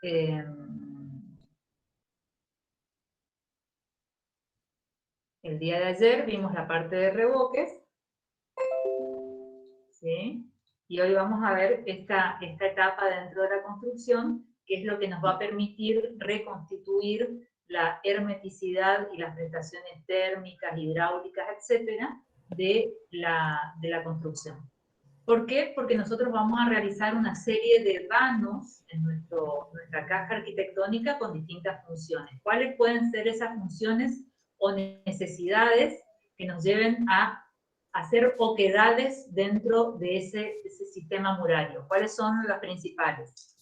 Eh, el día de ayer vimos la parte de revoques, ¿sí? Y hoy vamos a ver esta etapa dentro de la construcción, que es lo que nos va a permitir reconstituir la hermeticidad y las prestaciones térmicas, hidráulicas, etcétera, de la construcción. ¿Por qué? Porque nosotros vamos a realizar una serie de vanos en nuestra caja arquitectónica con distintas funciones. ¿Cuáles pueden ser esas funciones o necesidades que nos lleven a hacer oquedades dentro de ese sistema murario? ¿Cuáles son las principales?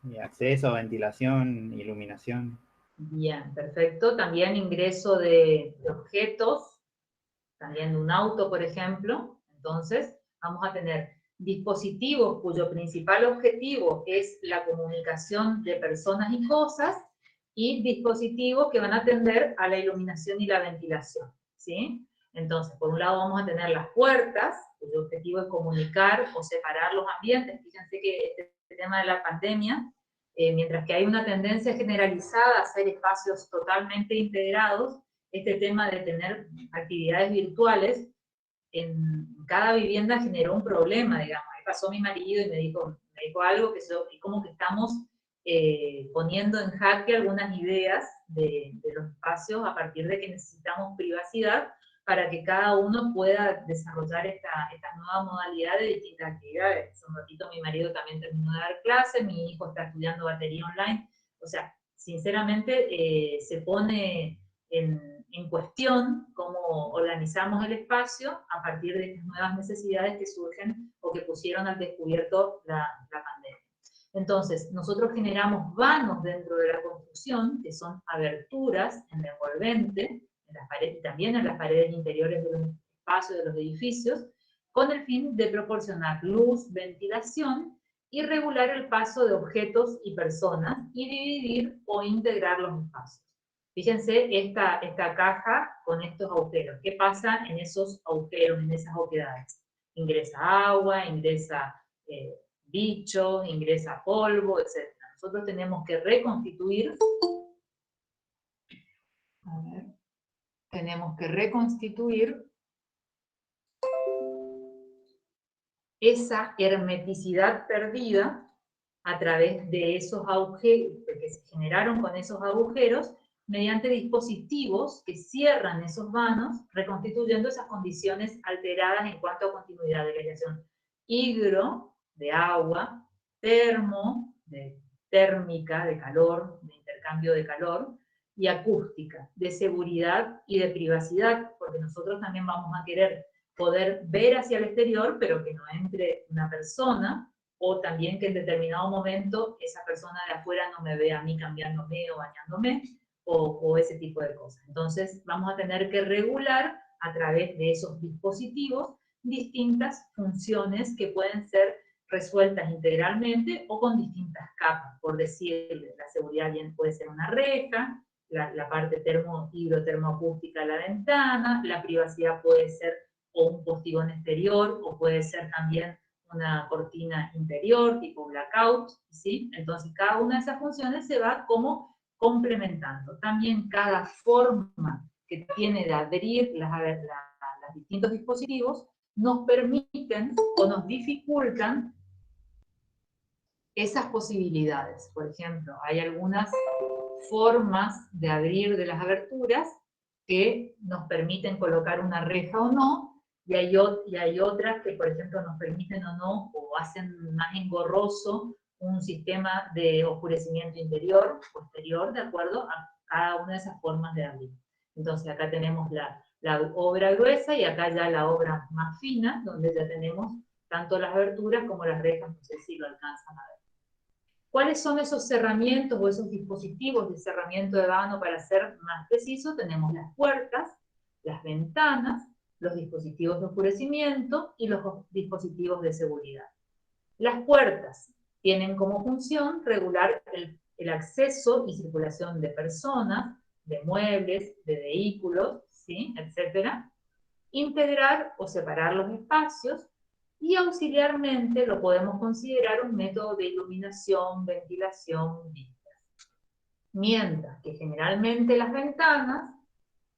Y acceso, ventilación, iluminación. Bien, perfecto. También ingreso de objetos, también de un auto, por ejemplo. Entonces, vamos a tener dispositivos cuyo principal objetivo es la comunicación de personas y cosas, y dispositivos que van a atender a la iluminación y la ventilación, ¿sí? Entonces, por un lado vamos a tener las puertas, cuyo objetivo es comunicar o separar los ambientes. Fíjense que este tema de la pandemia, mientras que hay una tendencia generalizada a hacer espacios totalmente integrados, este tema de tener actividades virtuales en cada vivienda generó un problema, digamos. Ahí pasó mi marido y me dijo algo que yo, y como que estamos poniendo en jaque algunas ideas de los espacios a partir de que necesitamos privacidad para que cada uno pueda desarrollar esta nueva modalidad de distintas actividades. Hace un ratito mi marido también terminó de dar clases, mi hijo está estudiando batería online. O sea, sinceramente se pone en cuestión cómo organizamos el espacio a partir de estas nuevas necesidades que surgen o que pusieron al descubierto la pandemia. Entonces, nosotros generamos vanos dentro de la construcción, que son aberturas en la envolvente, en las paredes, también en las paredes interiores de los espacios de los edificios, con el fin de proporcionar luz, ventilación y regular el paso de objetos y personas y dividir o integrar los espacios. Fíjense esta caja con estos agujeros. ¿Qué pasa en esos agujeros, en esas oquedades? Ingresa agua, ingresa bichos, ingresa polvo, etc. Nosotros tenemos que reconstituir, esa hermeticidad perdida a través de esos agujeros que se generaron con esos agujeros, mediante dispositivos que cierran esos vanos, reconstituyendo esas condiciones alteradas en cuanto a continuidad de radiación. Hidro, de agua, termo, de térmica, de calor, de intercambio de calor, y acústica, de seguridad y de privacidad, porque nosotros también vamos a querer poder ver hacia el exterior, pero que no entre una persona, o también que en determinado momento esa persona de afuera no me vea a mí cambiándome o bañándome, o ese tipo de cosas. Entonces vamos a tener que regular a través de esos dispositivos distintas funciones que pueden ser resueltas integralmente o con distintas capas. Por decir, la seguridad bien puede ser una reja, la parte hidrotermoacústica de la ventana, la privacidad puede ser o un postigón exterior, o puede ser también una cortina interior, tipo blackout, ¿sí? Entonces, cada una de esas funciones se va como complementando. También cada forma que tiene de abrir los distintos dispositivos nos permiten o nos dificultan esas posibilidades. Por ejemplo, hay algunas formas de abrir de las aberturas que nos permiten colocar una reja o no, y hay otras que, por ejemplo, nos permiten o no, o hacen más engorroso un sistema de oscurecimiento interior o exterior, de acuerdo a cada una de esas formas de abrir. Entonces acá tenemos la obra gruesa y acá ya la obra más fina, donde ya tenemos tanto las aberturas como las rejas, no sé si lo alcanzan a ver. ¿Cuáles son esos cerramientos o esos dispositivos de cerramiento de vano? Para ser más preciso, tenemos las puertas, las ventanas, los dispositivos de oscurecimiento y los dispositivos de seguridad. Las puertas tienen como función regular el acceso y circulación de personas, de muebles, de vehículos, ¿sí? Etcétera. Integrar o separar los espacios Y auxiliarmente lo podemos considerar un método de iluminación, ventilación, vistas. Mientras que generalmente las ventanas,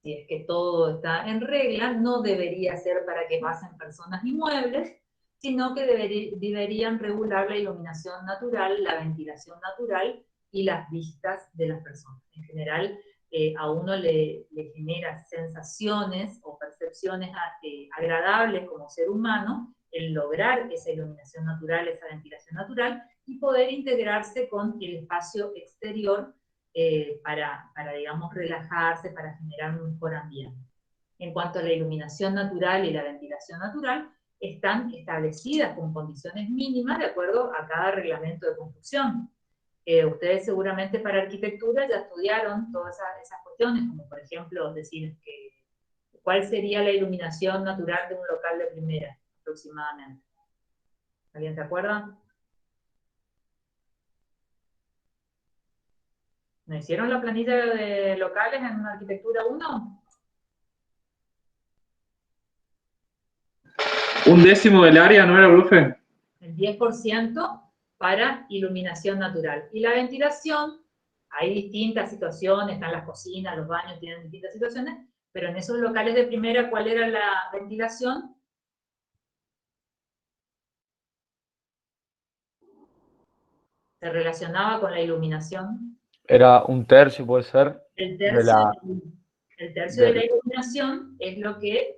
si es que todo está en regla, no debería ser para que pasen personas ni muebles, sino que deberían regular la iluminación natural, la ventilación natural y las vistas de las personas. En general, a uno le genera sensaciones o percepciones agradables como ser humano el lograr esa iluminación natural, esa ventilación natural, y poder integrarse con el espacio exterior para, digamos, relajarse, para generar un mejor ambiente. En cuanto a la iluminación natural y la ventilación natural, están establecidas con condiciones mínimas de acuerdo a cada reglamento de construcción. Ustedes seguramente para arquitectura ya estudiaron todas esas cuestiones, como por ejemplo decir que cuál sería la iluminación natural de un local de primera, aproximadamente. ¿Alguien se acuerda? ¿No hicieron la planilla de locales en arquitectura 1? Un décimo del área, ¿no era, profe? El 10% para iluminación natural. Y la ventilación, hay distintas situaciones, están las cocinas, los baños tienen distintas situaciones, pero en esos locales de primera, ¿cuál era la ventilación? Se relacionaba con la iluminación. Era un tercio, puede ser. El tercio de la iluminación es lo que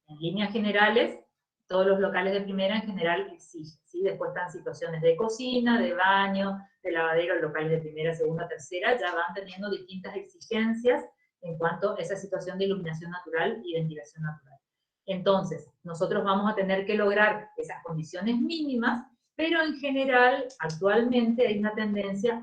en líneas generales, todos los locales de primera en general exigen, ¿sí? Después están situaciones de cocina, de baño, de lavadero, locales de primera, segunda, tercera, ya van teniendo distintas exigencias en cuanto a esa situación de iluminación natural y ventilación natural. Entonces, nosotros vamos a tener que lograr esas condiciones mínimas, pero en general, actualmente hay una tendencia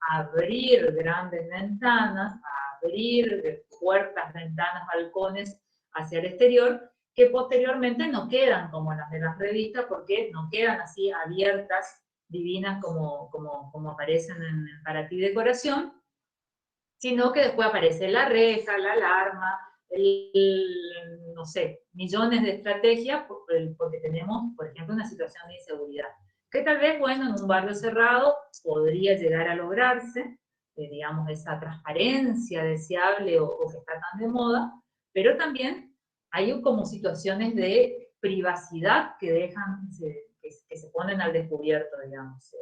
a abrir grandes ventanas, a abrir puertas, ventanas, balcones hacia el exterior, que posteriormente no quedan como las de las revistas, porque no quedan así abiertas, divinas como aparecen para ti decoración, sino que después aparece la reja, la alarma, no sé, millones de estrategias, porque tenemos, por ejemplo, una situación de inseguridad, que tal vez, bueno, en un barrio cerrado podría llegar a lograrse, digamos, esa transparencia deseable o que está tan de moda, pero también hay como situaciones de privacidad que dejan, que se ponen al descubierto, digamos.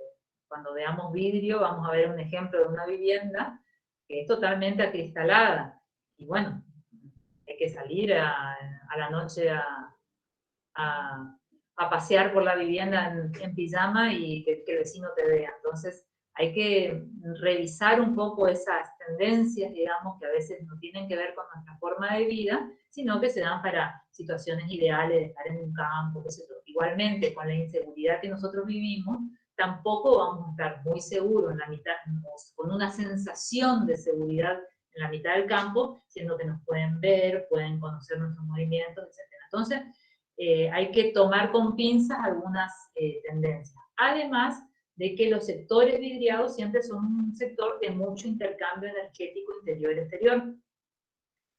Cuando veamos vidrio, vamos a ver un ejemplo de una vivienda que es totalmente acristalada. Y bueno, hay que salir a la noche a pasear por la vivienda en pijama y que el vecino te vea. Entonces, hay que revisar un poco esas tendencias, digamos, que a veces no tienen que ver con nuestra forma de vida, sino que se dan para situaciones ideales de estar en un campo, qué sé yo. Igualmente, con la inseguridad que nosotros vivimos, tampoco vamos a estar muy seguros en la mitad, con una sensación de seguridad en la mitad del campo, siendo que nos pueden ver, pueden conocer nuestros movimientos, etc. Entonces, hay que tomar con pinzas algunas tendencias. Además de que los sectores vidriados siempre son un sector de mucho intercambio energético interior-exterior.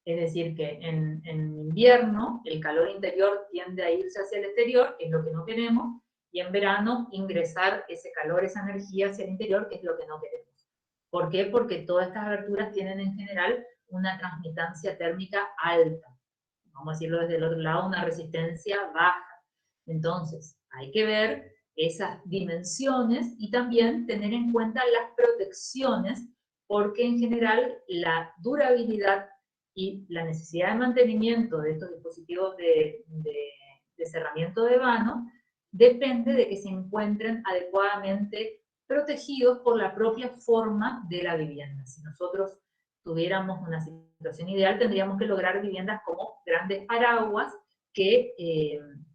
Es decir, que en invierno el calor interior tiende a irse hacia el exterior, que es lo que no queremos, y en verano ingresar ese calor, esa energía hacia el interior, que es lo que no queremos. ¿Por qué? Porque todas estas aberturas tienen en general una transmitancia térmica alta. Vamos a decirlo desde el otro lado, una resistencia baja. Entonces, hay que ver esas dimensiones y también tener en cuenta las protecciones, porque en general la durabilidad y la necesidad de mantenimiento de estos dispositivos de cerramiento de vano depende de que se encuentren adecuadamente protegidos por la propia forma de la vivienda. Si nosotros tuviéramos una situación ideal, tendríamos que lograr viviendas como grandes paraguas que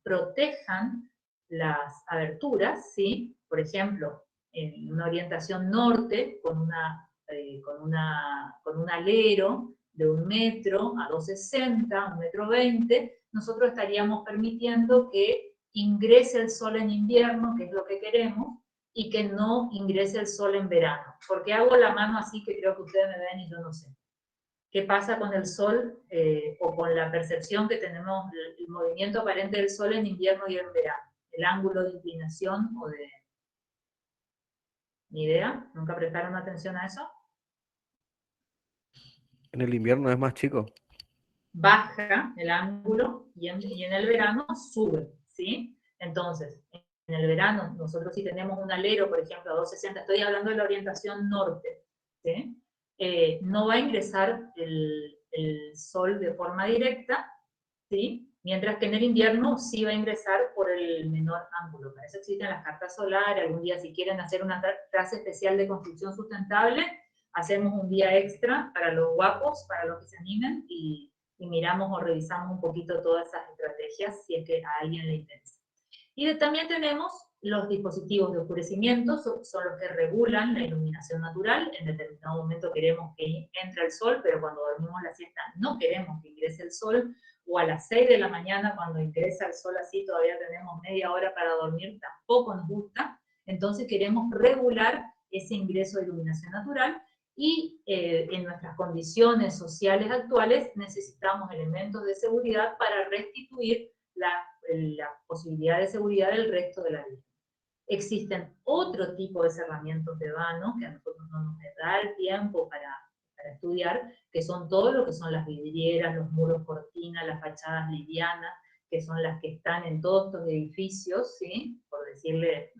protejan las aberturas, ¿sí? Por ejemplo, en una orientación norte, con un alero de 1 metro a 2,60, 1,20 m, nosotros estaríamos permitiendo que ingrese el sol en invierno, que es lo que queremos, y que no ingrese el sol en verano. Porque hago la mano así, que creo que ustedes me ven y yo no sé. ¿Qué pasa con el sol o con la percepción que tenemos, el movimiento aparente del sol en invierno y en verano? El ángulo de inclinación o de... ¿Ni idea? ¿Nunca prestaron atención a eso? En el invierno es más chico. Baja el ángulo y en el verano sube, ¿sí? Entonces, en el verano, nosotros si tenemos un alero, por ejemplo, a 260, estoy hablando de la orientación norte, ¿sí? No va a ingresar el sol de forma directa, ¿sí? Mientras que en el invierno sí va a ingresar por el menor ángulo. Para eso existen las cartas solares. Algún día, si quieren hacer una clase especial de construcción sustentable, hacemos un día extra para los guapos, para los que se animen, y miramos o revisamos un poquito todas esas estrategias si es que a alguien le interesa. Y también tenemos los dispositivos de oscurecimiento, son los que regulan la iluminación natural. En determinado momento queremos que entre el sol, pero cuando dormimos la siesta no queremos que ingrese el sol, o a las 6 de la mañana cuando ingresa el sol así todavía tenemos media hora para dormir, tampoco nos gusta. Entonces queremos regular ese ingreso de iluminación natural, y en nuestras condiciones sociales actuales necesitamos elementos de seguridad para restituir la posibilidad de seguridad del resto de la vida. Existen otro tipo de cerramientos de vano que a nosotros no nos da el tiempo para estudiar, que son todo lo que son las vidrieras, los muros cortina, las fachadas livianas, que son las que están en todos estos edificios, ¿sí? Por decirle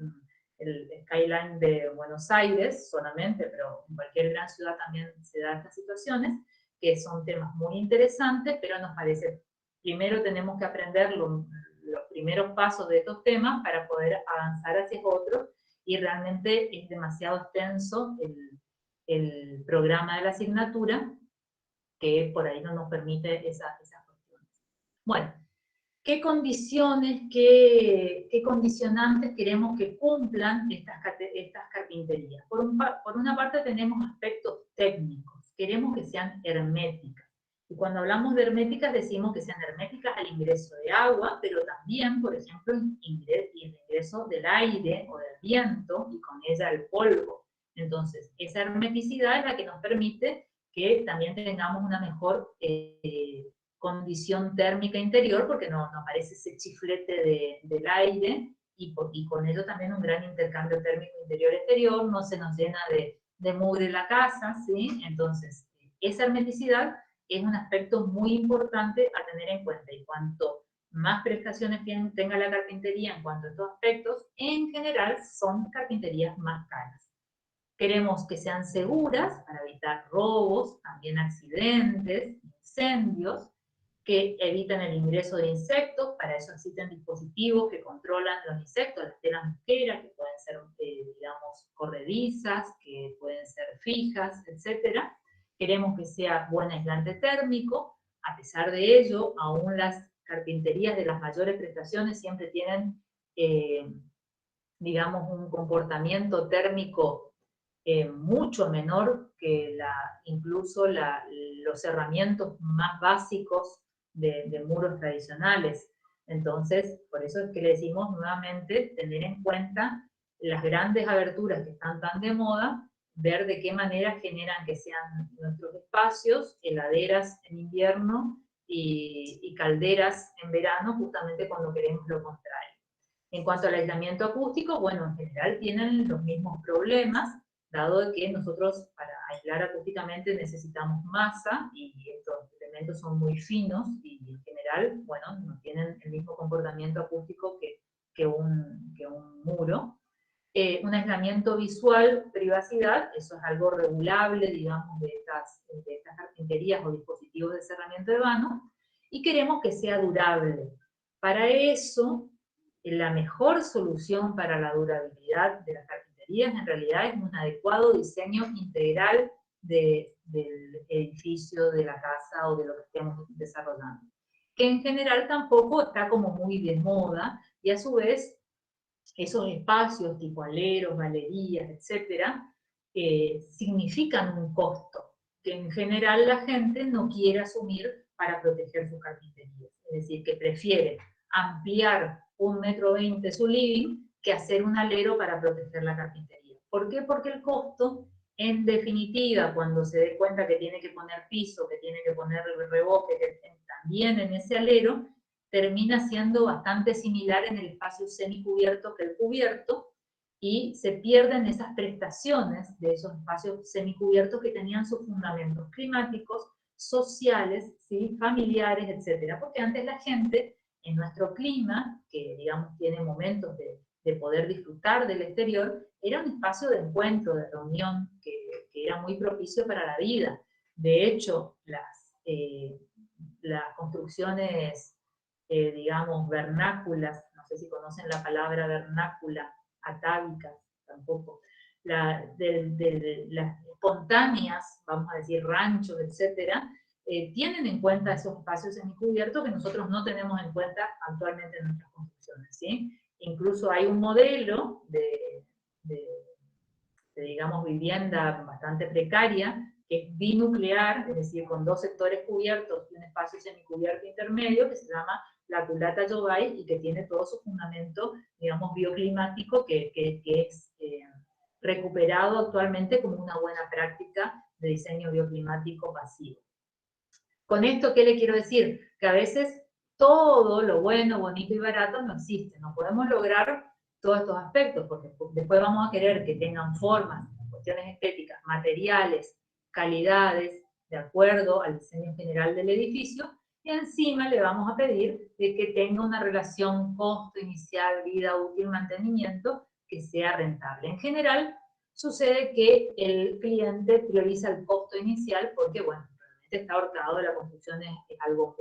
el skyline de Buenos Aires solamente, pero en cualquier gran ciudad también se dan estas situaciones, que son temas muy interesantes, pero nos parece, primero tenemos que aprender los primeros pasos de estos temas para poder avanzar hacia otros, y realmente es demasiado extenso el programa de la asignatura, que por ahí no nos permite esas cuestiones. Bueno, ¿qué condiciones, qué condicionantes queremos que cumplan estas carpinterías? Por una parte tenemos aspectos técnicos, queremos que sean herméticas. Y cuando hablamos de herméticas decimos que sean herméticas al ingreso de agua, pero también, por ejemplo, el ingreso del aire o del viento, y con ella el polvo. Entonces, esa hermeticidad es la que nos permite que también tengamos una mejor condición térmica interior, porque no aparece ese chiflete del aire, y con ello también un gran intercambio térmico interior-exterior, no se nos llena de mugre la casa, ¿sí? Entonces, esa hermeticidad es un aspecto muy importante a tener en cuenta, y cuanto más prestaciones tenga la carpintería en cuanto a estos aspectos, en general son carpinterías más caras. Queremos que sean seguras para evitar robos, también accidentes, incendios, que eviten el ingreso de insectos. Para eso existen dispositivos que controlan los insectos, las telas mosqueras, que pueden ser, digamos, corredizas, que pueden ser fijas, etc. Queremos que sea buen aislante térmico. A pesar de ello, aún las carpinterías de las mayores prestaciones siempre tienen, digamos, un comportamiento térmico mucho menor que incluso los cerramientos más básicos de muros tradicionales. Entonces, por eso es que le decimos nuevamente tener en cuenta las grandes aberturas que están tan de moda, ver de qué manera generan que sean nuestros espacios, heladeras en invierno y calderas en verano, justamente cuando queremos lo contrario. En cuanto al aislamiento acústico, bueno, en general tienen los mismos problemas, dado que nosotros para aislar acústicamente necesitamos masa, y estos elementos son muy finos, y en general, bueno, no tienen el mismo comportamiento acústico que un muro. Un aislamiento visual, privacidad, eso es algo regulable, digamos, de estas carpinterías o dispositivos de cerramiento de vano, y queremos que sea durable. Para eso, la mejor solución para la durabilidad de las carpinterías en realidad es un adecuado diseño integral del edificio, de la casa o de lo que estemos desarrollando, que en general tampoco está como muy de moda, y a su vez esos espacios tipo aleros, galerías, etcétera, significan un costo que en general la gente no quiere asumir para proteger sus carpinterías. Es decir, que prefiere ampliar 1,20 m su living que hacer un alero para proteger la carpintería. ¿Por qué? Porque el costo En definitiva, cuando se dé cuenta que tiene que poner piso, que tiene que poner reboque, que también en ese alero, termina siendo bastante similar en el espacio semicubierto que el cubierto, y se pierden esas prestaciones de esos espacios semicubiertos que tenían sus fundamentos climáticos, sociales, ¿sí? Familiares, etc. Porque antes la gente, en nuestro clima, que digamos tiene momentos de poder disfrutar del exterior, era un espacio de encuentro, de reunión, que era muy propicio para la vida. De hecho, las construcciones, digamos, vernáculas, no sé si conocen la palabra vernácula, atávicas, tampoco, las espontáneas, vamos a decir, ranchos, etcétera, tienen en cuenta esos espacios semicubiertos que nosotros no tenemos en cuenta actualmente en nuestras construcciones, ¿sí? Incluso hay un modelo de digamos, vivienda bastante precaria, que es binuclear, es decir, con 2 sectores cubiertos y un espacio semicubierto intermedio, que se llama la culata Yobay, y que tiene todo su fundamento, digamos, bioclimático, que es recuperado actualmente como una buena práctica de diseño bioclimático pasivo. Con esto, ¿qué le quiero decir? Que a veces todo lo bueno, bonito y barato no existe. No podemos lograr todos estos aspectos, porque después vamos a querer que tengan formas, cuestiones estéticas, materiales, calidades, de acuerdo al diseño general del edificio, y encima le vamos a pedir de que tenga una relación costo inicial, vida útil, mantenimiento, que sea rentable. En general, sucede que el cliente prioriza el costo inicial porque, bueno, está ahorcado, la construcción es algo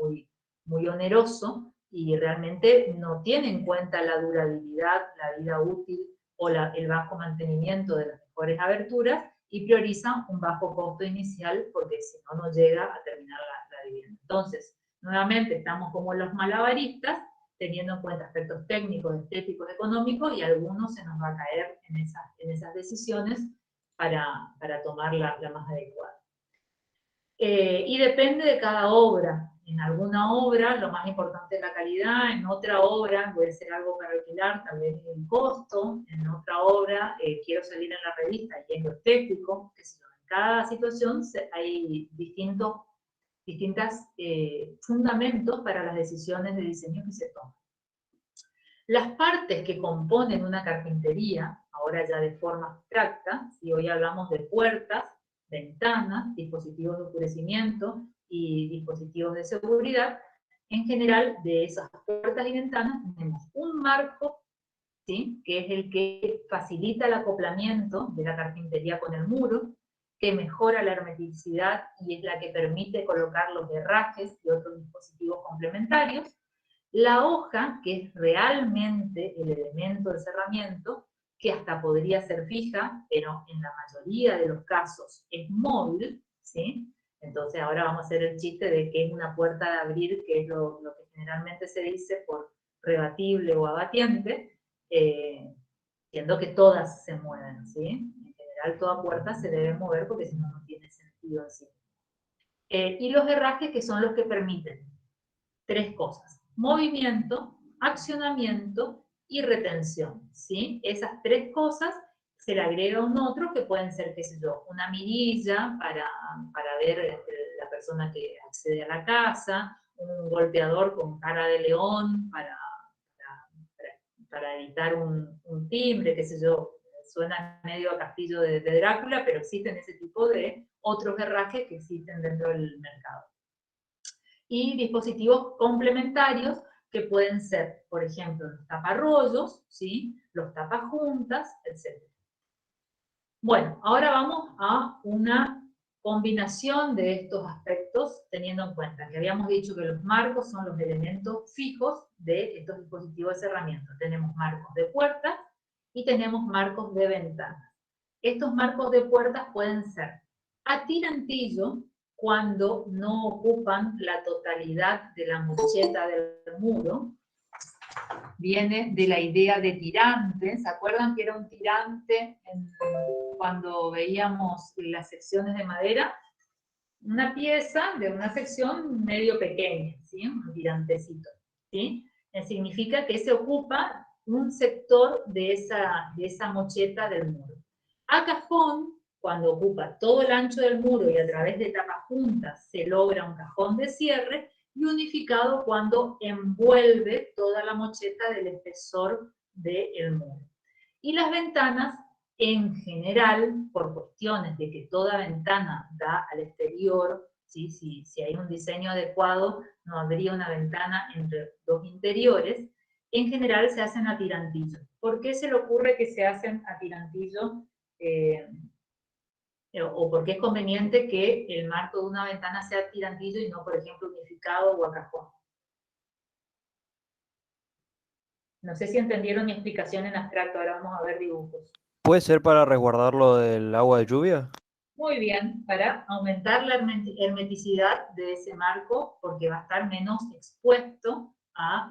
muy oneroso y realmente no tiene en cuenta la durabilidad, la vida útil o el bajo mantenimiento de las mejores aberturas, y prioriza un bajo costo inicial porque si no, no llega a terminar la vivienda. Entonces, nuevamente estamos como los malabaristas, teniendo en cuenta aspectos técnicos, estéticos, económicos, y algunos se nos va a caer en esas decisiones para tomar la más adecuada. Y depende de cada obra. En alguna obra lo más importante es la calidad, en otra obra puede ser algo para alquilar, tal vez el costo, en otra obra quiero salir en la revista y es lo estético, qué sé yo. En cada situación hay distintos fundamentos para las decisiones de diseño que se toman. Las partes que componen una carpintería, ahora ya de forma abstracta, si hoy hablamos de puertas, ventanas, dispositivos de oscurecimiento y dispositivos de seguridad, en general de esas puertas y ventanas tenemos un marco, ¿sí? Que es el que facilita el acoplamiento de la carpintería con el muro, que mejora la hermeticidad y es la que permite colocar los herrajes y otros dispositivos complementarios. La hoja, que es realmente el elemento de cerramiento, que hasta podría ser fija, pero en la mayoría de los casos es móvil, ¿sí? Entonces ahora vamos a hacer el chiste de que es una puerta de abrir, que es lo que generalmente se dice por rebatible o abatiente, siendo que todas se mueven, ¿sí? En general toda puerta se debe mover porque si no, no tiene sentido así. Y los herrajes, que son los que permiten 3 cosas: movimiento, accionamiento y retención, ¿sí? Esas 3 cosas se le agrega un otro que pueden ser, qué sé yo, una mirilla para ver la persona que accede a la casa, un golpeador con cara de león para evitar un timbre, qué sé yo. Suena medio a castillo de Drácula, pero existen ese tipo de otros herrajes que existen dentro del mercado. Y dispositivos complementarios que pueden ser, por ejemplo, los taparrollos, ¿sí? Los tapajuntas, etc. Bueno, ahora vamos a una combinación de estos aspectos, teniendo en cuenta que habíamos dicho que los marcos son los elementos fijos de estos dispositivos de cerramiento. Tenemos marcos de puertas y tenemos marcos de ventanas. Estos marcos de puertas pueden ser a tirantillo, cuando no ocupan la totalidad de la mocheta del muro. Viene de la idea de tirante. ¿Se acuerdan que era un tirante cuando veíamos las secciones de madera? Una pieza de una sección medio pequeña, ¿sí? Un tirantecito, ¿sí? Significa que se ocupa un sector de esa mocheta del muro. A cajón cuando ocupa todo el ancho del muro y a través de tapas juntas se logra un cajón de cierre, y unificado cuando envuelve toda la mocheta del espesor del muro. Y las ventanas, en general, por cuestiones de que toda ventana da al exterior, ¿sí? Si hay un diseño adecuado, no habría una ventana entre dos interiores, en general se hacen a tirantillo. ¿Por qué se le ocurre que se hacen a tirantillo? O porque es conveniente que el marco de una ventana sea tirantillo y no, por ejemplo, unificado o a cajón. No sé si entendieron mi explicación en abstracto, ahora vamos a ver dibujos. ¿Puede ser para resguardarlo del agua de lluvia? Muy bien, para aumentar la hermeticidad de ese marco, porque va a estar menos expuesto a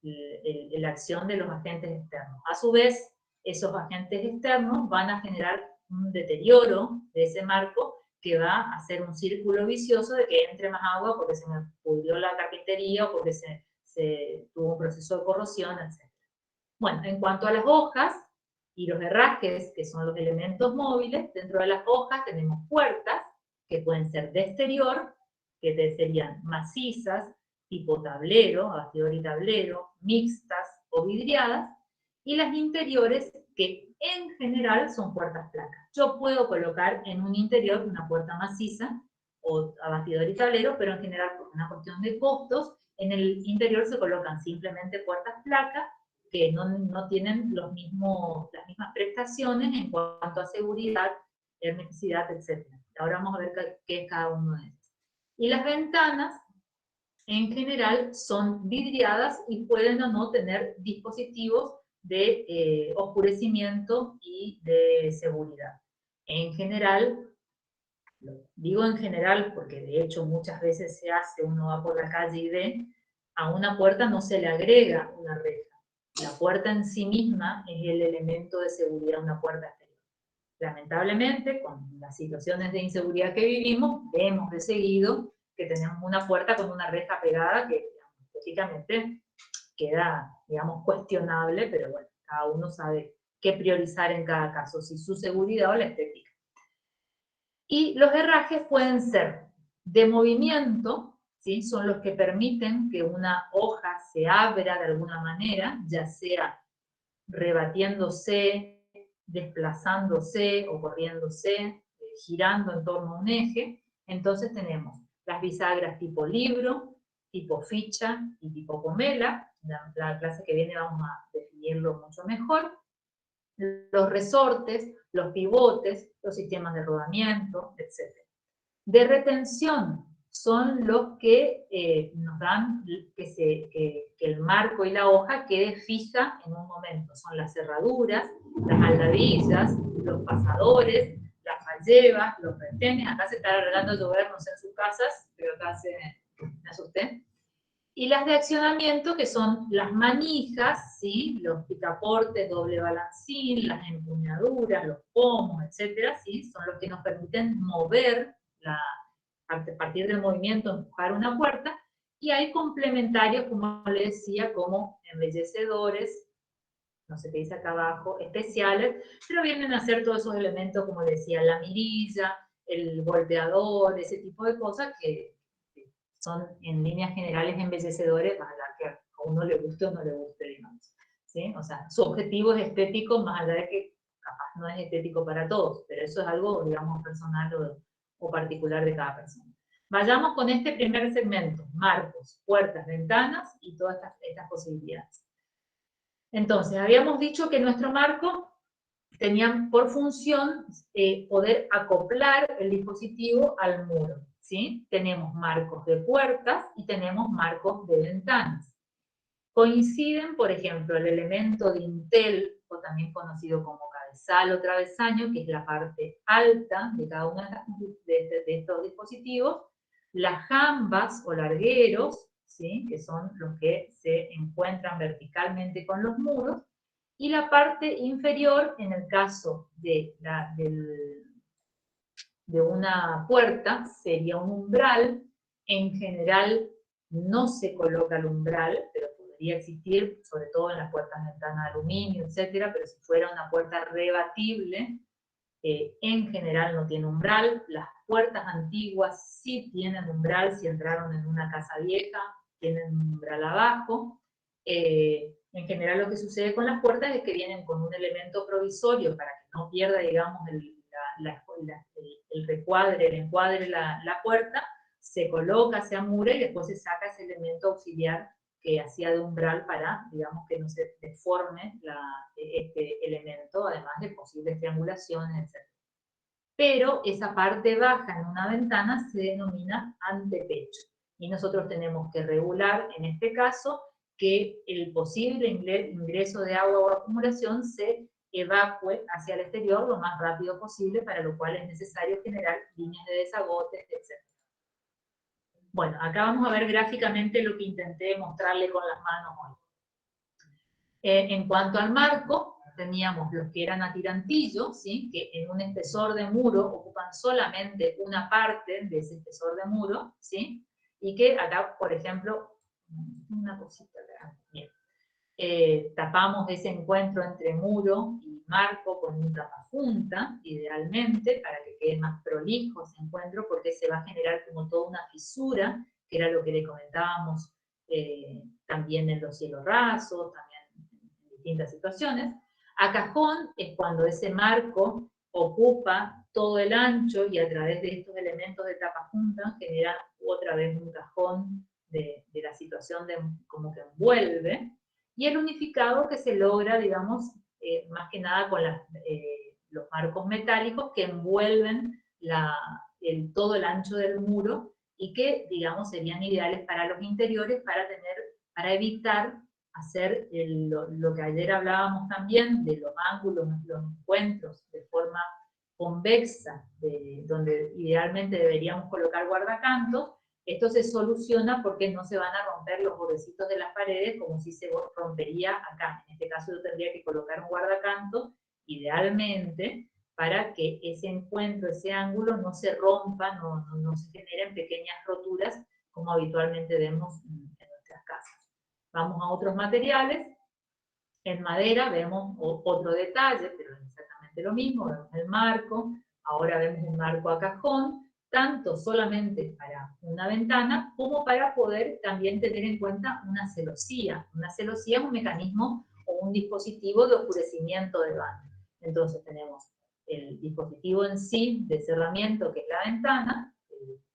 la acción de los agentes externos. A su vez, esos agentes externos van a generar un deterioro de ese marco que va a hacer un círculo vicioso de que entre más agua porque se me pudrió la carpintería o porque se tuvo un proceso de corrosión, etc. Bueno, en cuanto a las hojas y los herrajes, que son los elementos móviles, dentro de las hojas tenemos puertas, que pueden ser de exterior, que serían macizas, tipo tablero, abastidor y tablero, mixtas o vidriadas, y las interiores, que en general son puertas placas. Yo puedo colocar en un interior una puerta maciza o abastidor y tablero, pero en general por una cuestión de costos, en el interior se colocan simplemente puertas placas que no tienen las mismas prestaciones en cuanto a seguridad, hermeticidad, etc. Ahora vamos a ver qué es cada uno de ellos. Y las ventanas, en general, son vidriadas y pueden o no tener dispositivos de oscurecimiento y de seguridad. En general, digo en general porque de hecho muchas veces se hace, uno va por la calle y ve, a una puerta no se le agrega una reja. La puerta en sí misma es el elemento de seguridad de una puerta exterior. Lamentablemente, con las situaciones de inseguridad que vivimos, vemos de seguido que tenemos una puerta con una reja pegada que, lógicamente, queda, digamos, cuestionable, pero bueno, cada uno sabe qué priorizar en cada caso, si su seguridad o la estética. Y los herrajes pueden ser de movimiento, ¿sí? Son los que permiten que una hoja se abra de alguna manera, ya sea rebatiéndose, desplazándose o corriéndose, girando en torno a un eje. Entonces tenemos las bisagras tipo libro, tipo ficha y tipo pomela. La clase que viene vamos a definirlo mucho mejor. Los resortes, los pivotes, los sistemas de rodamiento, etc. De retención son los que nos dan que el marco y la hoja quede fija en un momento. Son las cerraduras, las aldadillas, los pasadores, las fallevas, los retenes. Acá se está alargando llover, no sé en sus casas, pero acá me asusté. Y las de accionamiento, que son las manijas, ¿sí? Los picaportes, doble balancín, las empuñaduras, los pomos, etcétera, ¿sí? Son los que nos permiten mover, a partir del movimiento, empujar una puerta. Y hay complementarios, como les decía, como embellecedores, no sé qué dice acá abajo, especiales, pero vienen a ser todos esos elementos, como les decía, la mirilla, el volteador, ese tipo de cosas que son en líneas generales embellecedores, más allá que a uno le guste o no le guste, digamos. ¿Sí? O sea, su objetivo es estético, más allá de que capaz no es estético para todos, pero eso es algo, digamos, personal o particular de cada persona. Vayamos con este primer segmento, marcos, puertas, ventanas y todas estas posibilidades. Entonces, habíamos dicho que nuestro marco tenía por función poder acoplar el dispositivo al muro. ¿Sí? Tenemos marcos de puertas y tenemos marcos de ventanas. Coinciden, por ejemplo, el elemento dintel, o también conocido como cabezal o travesaño, que es la parte alta de cada uno de estos dispositivos, las jambas o largueros, ¿sí? Que son los que se encuentran verticalmente con los muros, y la parte inferior, en el caso de una puerta, sería un umbral. En general no se coloca el umbral, pero podría existir, sobre todo en las puertas de ventana de aluminio, etcétera, pero si fuera una puerta rebatible, en general no tiene umbral. Las puertas antiguas sí tienen umbral, si entraron en una casa vieja, tienen un umbral abajo. En general lo que sucede con las puertas es que vienen con un elemento provisorio para que no pierda, digamos, el recuadre, el encuadre, la puerta, se coloca, se amura y después se saca ese elemento auxiliar que hacía de umbral para, digamos, que no se deforme este elemento, además de posibles triangulaciones, etc. Pero esa parte baja en una ventana se denomina antepecho. Y nosotros tenemos que regular, en este caso, que el posible ingreso de agua o acumulación se evacúe hacia el exterior lo más rápido posible, para lo cual es necesario generar líneas de desagotes, etc. Bueno, acá vamos a ver gráficamente lo que intenté mostrarle con las manos hoy. En cuanto al marco, teníamos los que eran atirantillos, ¿sí? Que en un espesor de muro ocupan solamente una parte de ese espesor de muro, ¿sí? Y que acá, por ejemplo, una cosita acá, bien. Tapamos ese encuentro entre muro y marco con un tapapunta, idealmente, para que quede más prolijo ese encuentro, porque se va a generar como toda una fisura, que era lo que le comentábamos también en los cielos rasos, también en distintas situaciones. A cajón es cuando ese marco ocupa todo el ancho y a través de estos elementos de tapapunta genera otra vez un cajón de la situación de como que envuelve. Y el unificado que se logra, digamos, más que nada con los marcos metálicos que envuelven todo el ancho del muro y que, digamos, serían ideales para los interiores para evitar hacer lo que ayer hablábamos también de los ángulos, los encuentros de forma convexa, donde idealmente deberíamos colocar guardacantos. Esto se soluciona porque no se van a romper los bordecitos de las paredes como si se rompería acá. En este caso yo tendría que colocar un guardacanto, idealmente, para que ese encuentro, ese ángulo no se rompa, no se generen pequeñas roturas como habitualmente vemos en nuestras casas. Vamos a otros materiales. En madera vemos otro detalle, pero es exactamente lo mismo. Vemos el marco, ahora vemos un marco a cajón, tanto solamente para una ventana, como para poder también tener en cuenta una celosía. Una celosía es un mecanismo o un dispositivo de oscurecimiento de vano. Entonces tenemos el dispositivo en sí de cerramiento, que es la ventana,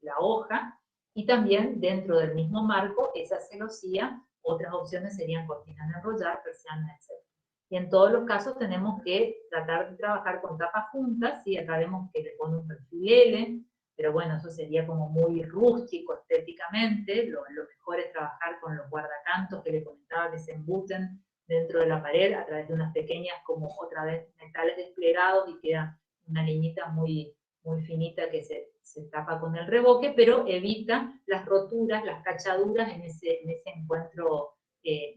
la hoja, y también dentro del mismo marco, esa celosía. Otras opciones serían cortinas de enrollar, persianas, etc. Y en todos los casos tenemos que tratar de trabajar con tapas juntas, ¿sí? Acá vemos que le pone un perfil L, pero bueno, eso sería como muy rústico estéticamente. Lo mejor es trabajar con los guardacantos que le comentaba, que se embuten dentro de la pared a través de unas pequeñas, como otra vez, metales desplegados, y queda una liñita muy, muy finita que se tapa con el revoque, pero evita las roturas, las cachaduras en ese encuentro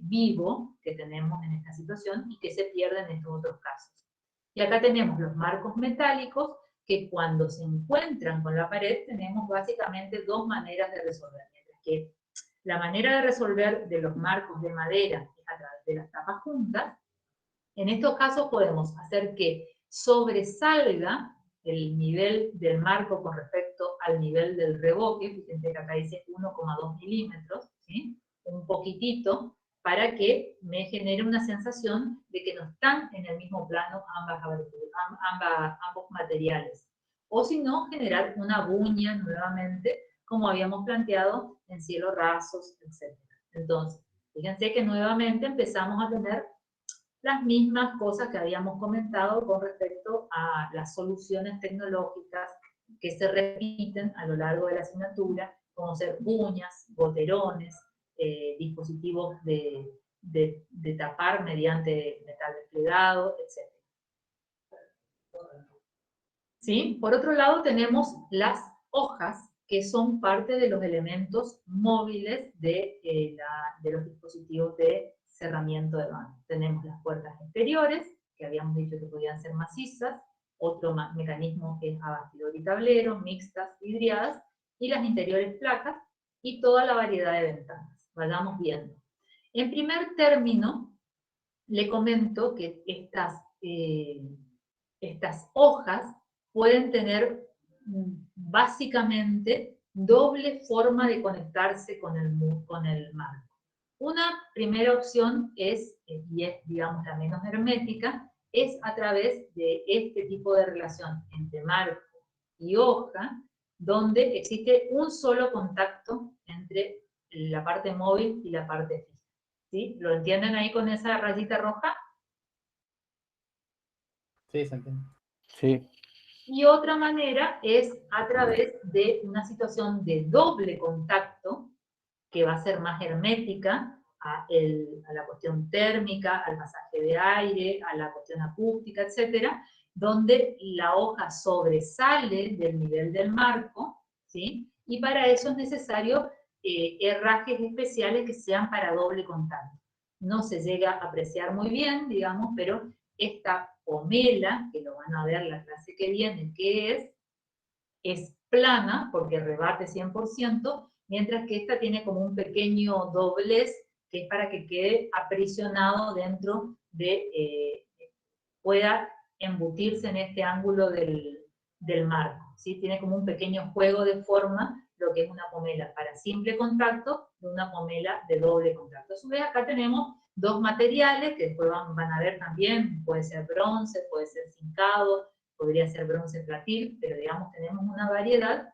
vivo que tenemos en esta situación y que se pierden en estos otros casos. Y acá tenemos los marcos metálicos, que cuando se encuentran con la pared tenemos básicamente dos maneras de resolver. Mientras que la manera de resolver de los marcos de madera es a través de las tapas juntas, en estos casos podemos hacer que sobresalga el nivel del marco con respecto al nivel del revoque. Fíjense que acá dice 1,2 milímetros, ¿sí? Un poquitito, para que me genere una sensación de que no están en el mismo plano ambos materiales. O si no, generar una buña nuevamente, como habíamos planteado en cielos rasos, etc. Entonces, fíjense que nuevamente empezamos a tener las mismas cosas que habíamos comentado con respecto a las soluciones tecnológicas que se repiten a lo largo de la asignatura, como ser buñas, goterones, dispositivos de tapar mediante metal desplegado, etc. ¿Sí? Por otro lado tenemos las hojas, que son parte de los elementos móviles de los dispositivos de cerramiento de vano. Tenemos las puertas exteriores, que habíamos dicho que podían ser macizas, otro mecanismo es abastidor y tablero, mixtas, vidriadas, y las interiores placas, y toda la variedad de ventanas. Vayamos viendo. En primer término, le comento que estas hojas pueden tener básicamente doble forma de conectarse con el marco. Una primera opción es, y es digamos la menos hermética, es a través de este tipo de relación entre marco y hoja, donde existe un solo contacto entre la parte móvil y la parte fija. ¿Sí? ¿Lo entienden ahí con esa rayita roja? Sí, se entiende. Sí. Y otra manera es a través de una situación de doble contacto, que va a ser más hermética a la cuestión térmica, al pasaje de aire, a la cuestión acústica, etcétera, donde la hoja sobresale del nivel del marco, ¿sí? Y para eso es necesario herrajes especiales que sean para doble contacto. No se llega a apreciar muy bien, digamos, pero esta pomela, que lo van a ver la clase que viene, que es plana, porque rebate 100%, mientras que esta tiene como un pequeño doblez, que es para que quede aprisionado dentro de, pueda embutirse en este ángulo del marco, ¿sí? Tiene como un pequeño juego de forma, lo que es una pomela para simple contacto y una pomela de doble contacto. A su vez, acá tenemos dos materiales que después van a ver también, puede ser bronce, puede ser zincado, podría ser bronce platil, pero digamos tenemos una variedad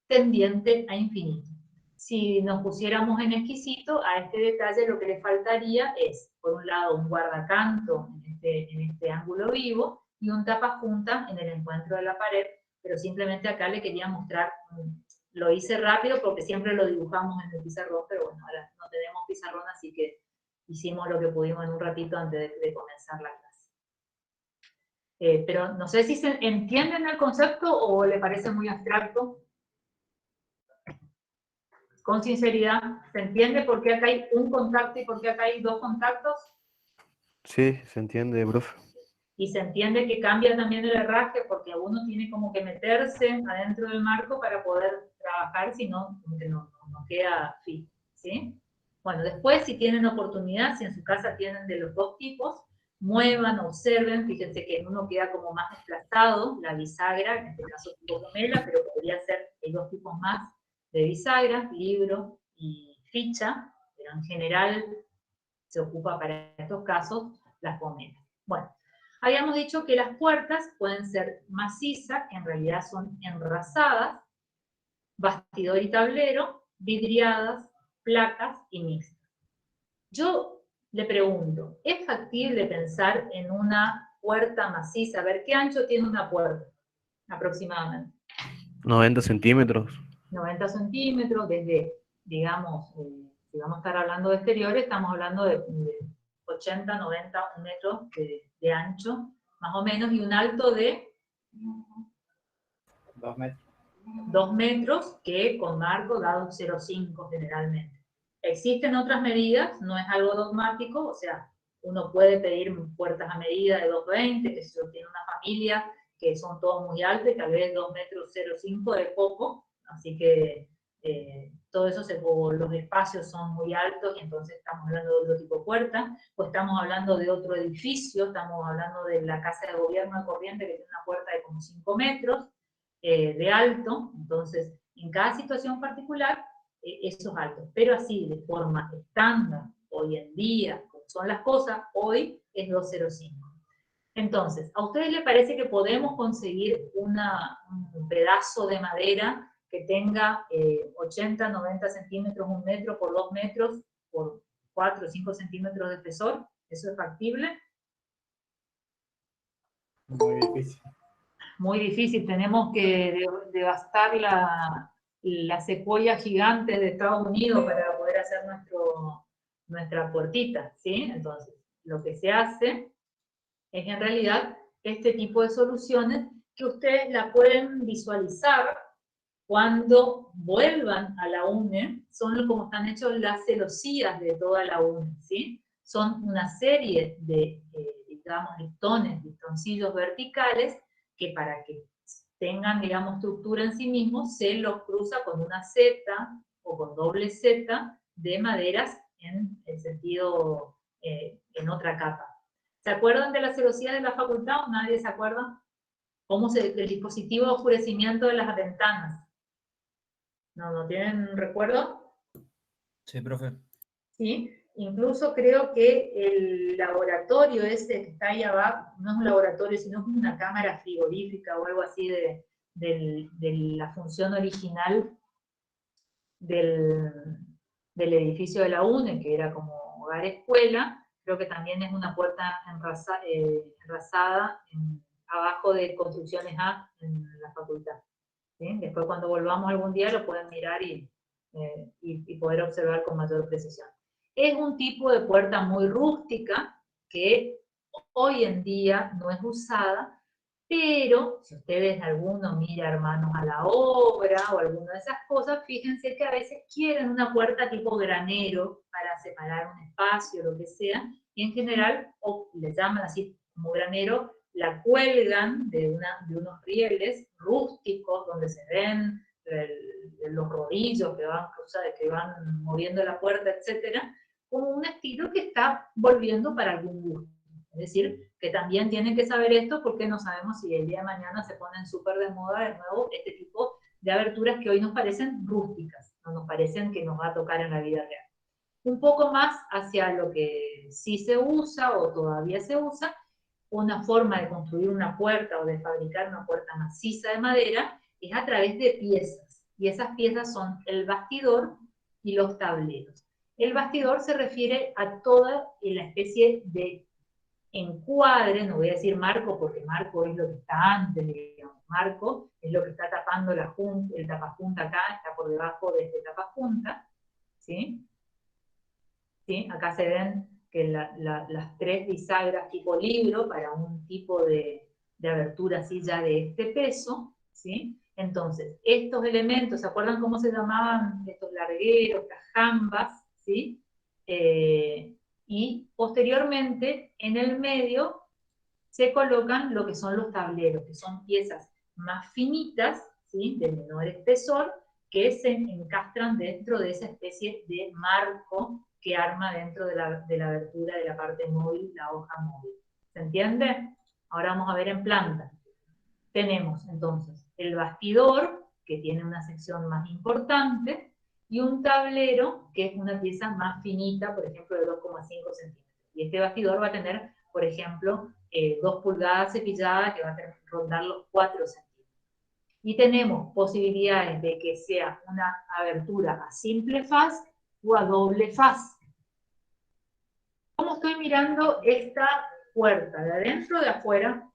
tendiente a infinito. Si nos pusiéramos en exquisito, a este detalle lo que le faltaría es, por un lado, un guardacanto en este ángulo vivo y un tapajunta en el encuentro de la pared, pero simplemente acá le quería mostrar, lo hice rápido porque siempre lo dibujamos en el pizarrón, pero bueno, ahora no tenemos pizarrón, así que hicimos lo que pudimos en un ratito antes de comenzar la clase. Pero no sé si se entienden el concepto o le parece muy abstracto. Con sinceridad, ¿se entiende por qué acá hay un contacto y por qué acá hay dos contactos? Sí, se entiende, profe. Y se entiende que cambia también el herraje porque uno tiene como que meterse adentro del marco para poder trabajar, si no, como que no queda fijo, ¿sí? Bueno, después si tienen oportunidad, si en su casa tienen de los dos tipos, muevan, observen, fíjense que en uno queda como más desplazado, la bisagra, en este caso tipo pomela, pero podría ser, hay dos tipos más de bisagra, libro y ficha, pero en general se ocupa para estos casos las pomelas. Bueno, habíamos dicho que las puertas pueden ser macizas, que en realidad son enrasadas, bastidor y tablero, vidriadas, placas y mixtas. Yo le pregunto, ¿es factible pensar en una puerta maciza? A ver, ¿qué ancho tiene una puerta aproximadamente? 90 centímetros. 90 centímetros, desde, digamos, si vamos a estar hablando de exteriores, estamos hablando de 80, 90 metros de ancho, más o menos, y un alto de 2 metros. 2 metros, que con marco da un 0,5 generalmente. Existen otras medidas, no es algo dogmático, o sea, uno puede pedir puertas a medida de 2,20, que si tiene una familia que son todos muy altos, tal vez 2 metros 0,5 es poco, así que todo eso, los espacios son muy altos y entonces estamos hablando de otro tipo de puerta, o estamos hablando de otro edificio, estamos hablando de la casa de gobierno de Corrientes que tiene una puerta de como 5 metros de alto, entonces en cada situación particular eso es alto, pero así de forma estándar, hoy en día, como son las cosas, hoy es 2,05. Entonces, ¿a ustedes les parece que podemos conseguir un pedazo de madera que tenga 80, 90 centímetros, 1 metro por 2 metros, por 4 o 5 centímetros de espesor? ¿Eso es factible? Muy difícil. Muy difícil, tenemos que devastar la secuoya gigante de Estados Unidos para poder hacer nuestra puertita, ¿sí? Entonces, lo que se hace es en realidad este tipo de soluciones que ustedes la pueden visualizar cuando vuelvan a la UNE, son como están hechos las celosías de toda la UNE, ¿sí? Son una serie de, digamos, listoncillos verticales que para que tengan, digamos, estructura en sí mismos, se los cruza con una Z o con doble Z de maderas en el sentido, en otra capa. ¿Se acuerdan de la celosía de la facultad o nadie se acuerda? el dispositivo de oscurecimiento de las ventanas. ¿No tienen recuerdo? Sí, profe. ¿Sí? Incluso creo que el laboratorio ese que está ahí abajo, no es un laboratorio, sino es una cámara frigorífica o algo así de la función original del edificio de la UNE, que era como hogar-escuela. Creo que también es una puerta enrasada abajo de construcciones A en la facultad. ¿Sí? Después cuando volvamos algún día lo pueden mirar y poder observar con mayor precisión. Es un tipo de puerta muy rústica que hoy en día no es usada, pero si ustedes alguno mira Hermanos a la Obra o alguna de esas cosas, fíjense que a veces quieren una puerta tipo granero para separar un espacio, lo que sea, y en general, o le llaman así como granero, la cuelgan de unos rieles rústicos donde se ven los rodillos que van moviendo la puerta, etcétera, como un estilo que está volviendo para algún gusto. Es decir, que también tienen que saber esto porque no sabemos si el día de mañana se ponen súper de moda de nuevo este tipo de aberturas que hoy nos parecen rústicas, no nos parecen que nos va a tocar en la vida real. Un poco más hacia lo que sí se usa o todavía se usa, una forma de construir una puerta o de fabricar una puerta maciza de madera es a través de piezas, y esas piezas son el bastidor y los tableros. El bastidor se refiere a toda la especie de encuadre, no voy a decir marco porque marco es lo que está antes, digamos, marco es lo que está tapando el tapajunta acá, está por debajo de este tapajunta, ¿sí? ¿Sí? Acá se ven que las tres bisagras tipo libro para un tipo de abertura así ya de este peso, ¿sí? Entonces, estos elementos, ¿se acuerdan cómo se llamaban estos largueros, estas jambas, ¿sí? Y posteriormente, en el medio, se colocan lo que son los tableros, que son piezas más finitas, ¿sí? De menor espesor, que se encastran dentro de esa especie de marco que arma dentro de la abertura de la parte móvil, la hoja móvil. ¿Se entiende? Ahora vamos a ver en planta. Tenemos entonces el bastidor, que tiene una sección más importante, y un tablero, que es una pieza más finita, por ejemplo, de 2,5 centímetros. Y este bastidor va a tener, por ejemplo, 2 pulgadas cepilladas, que va a rondar los 4 centímetros. Y tenemos posibilidades de que sea una abertura a simple faz o a doble faz. ¿Cómo estoy mirando esta puerta? ¿De adentro o de afuera?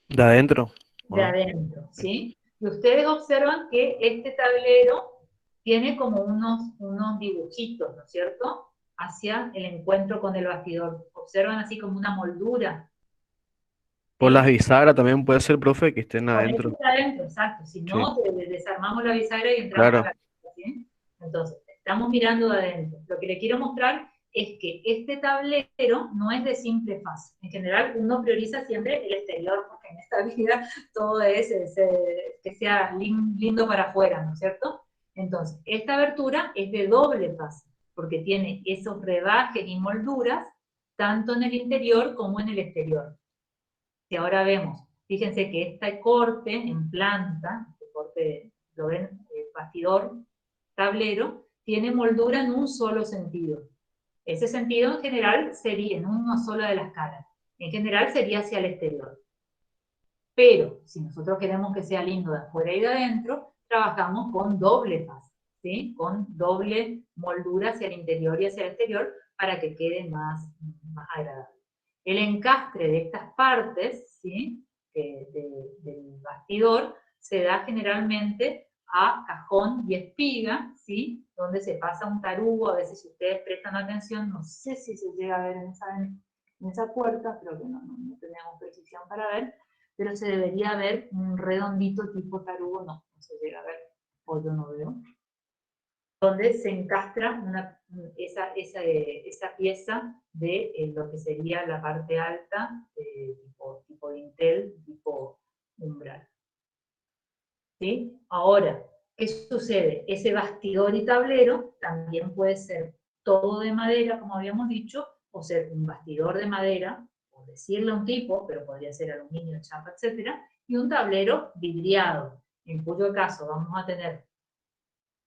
¿De adentro? De adentro, ¿sí? Y ustedes observan que este tablero tiene como unos dibujitos, ¿no es cierto? Hacia el encuentro con el bastidor. Observan así como una moldura. Por las bisagras también puede ser, profe, que estén Con eso adentro. está adentro, exacto. Si no, Sí, desarmamos la bisagra y entramos a claro. la casa, ¿sí? Entonces, estamos mirando de adentro. Lo que le quiero mostrar es que este tablero no es de simple faz. En general, uno prioriza siempre el exterior, porque en esta vida todo es que sea lindo para afuera, ¿no es cierto? Entonces, esta abertura es de doble faz, porque tiene esos rebajes y molduras, tanto en el interior como en el exterior. Si ahora vemos, fíjense que este corte en planta, este corte, lo ven, bastidor, tablero, tiene moldura en un solo sentido. Ese sentido en general sería en una sola de las caras. En general sería hacia el exterior. Pero si nosotros queremos que sea lindo de afuera y de adentro, trabajamos con doble faz, ¿sí? Con doble moldura hacia el interior y hacia el exterior para que quede más agradable. El encastre de estas partes, ¿sí? Del bastidor se da generalmente a cajón y espiga, ¿sí? Donde se pasa un tarugo. A veces si ustedes prestan atención, no sé si se llega a ver en esa puerta, creo que no tenemos precisión para ver, pero se debería ver un redondito tipo tarugo, no se llega a ver, o yo no veo, donde se encastra esa pieza de lo que sería la parte alta, tipo dintel, tipo umbral. ¿Sí? Ahora, ¿qué sucede? Ese bastidor y tablero también puede ser todo de madera, como habíamos dicho, o ser un bastidor de madera, por decirle un tipo, pero podría ser aluminio, chapa, etcétera, y un tablero vidriado, en cuyo caso vamos a tener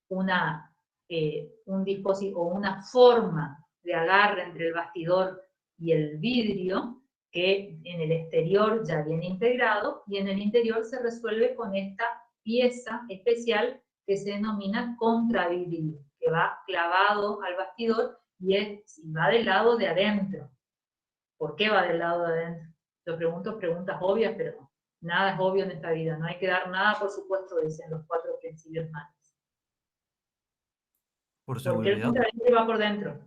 un dispositivo o una forma de agarre entre el bastidor y el vidrio, que en el exterior ya viene integrado, y en el interior se resuelve con esta pieza especial que se denomina contravidrio, que va clavado al bastidor y va del lado de adentro. ¿Por qué va del lado de adentro? Yo pregunto preguntas obvias, pero nada es obvio en esta vida. No hay que dar nada por supuesto, dicen los 4 principios malos. Por ¿Por qué el seguridad, contravidrio va por dentro?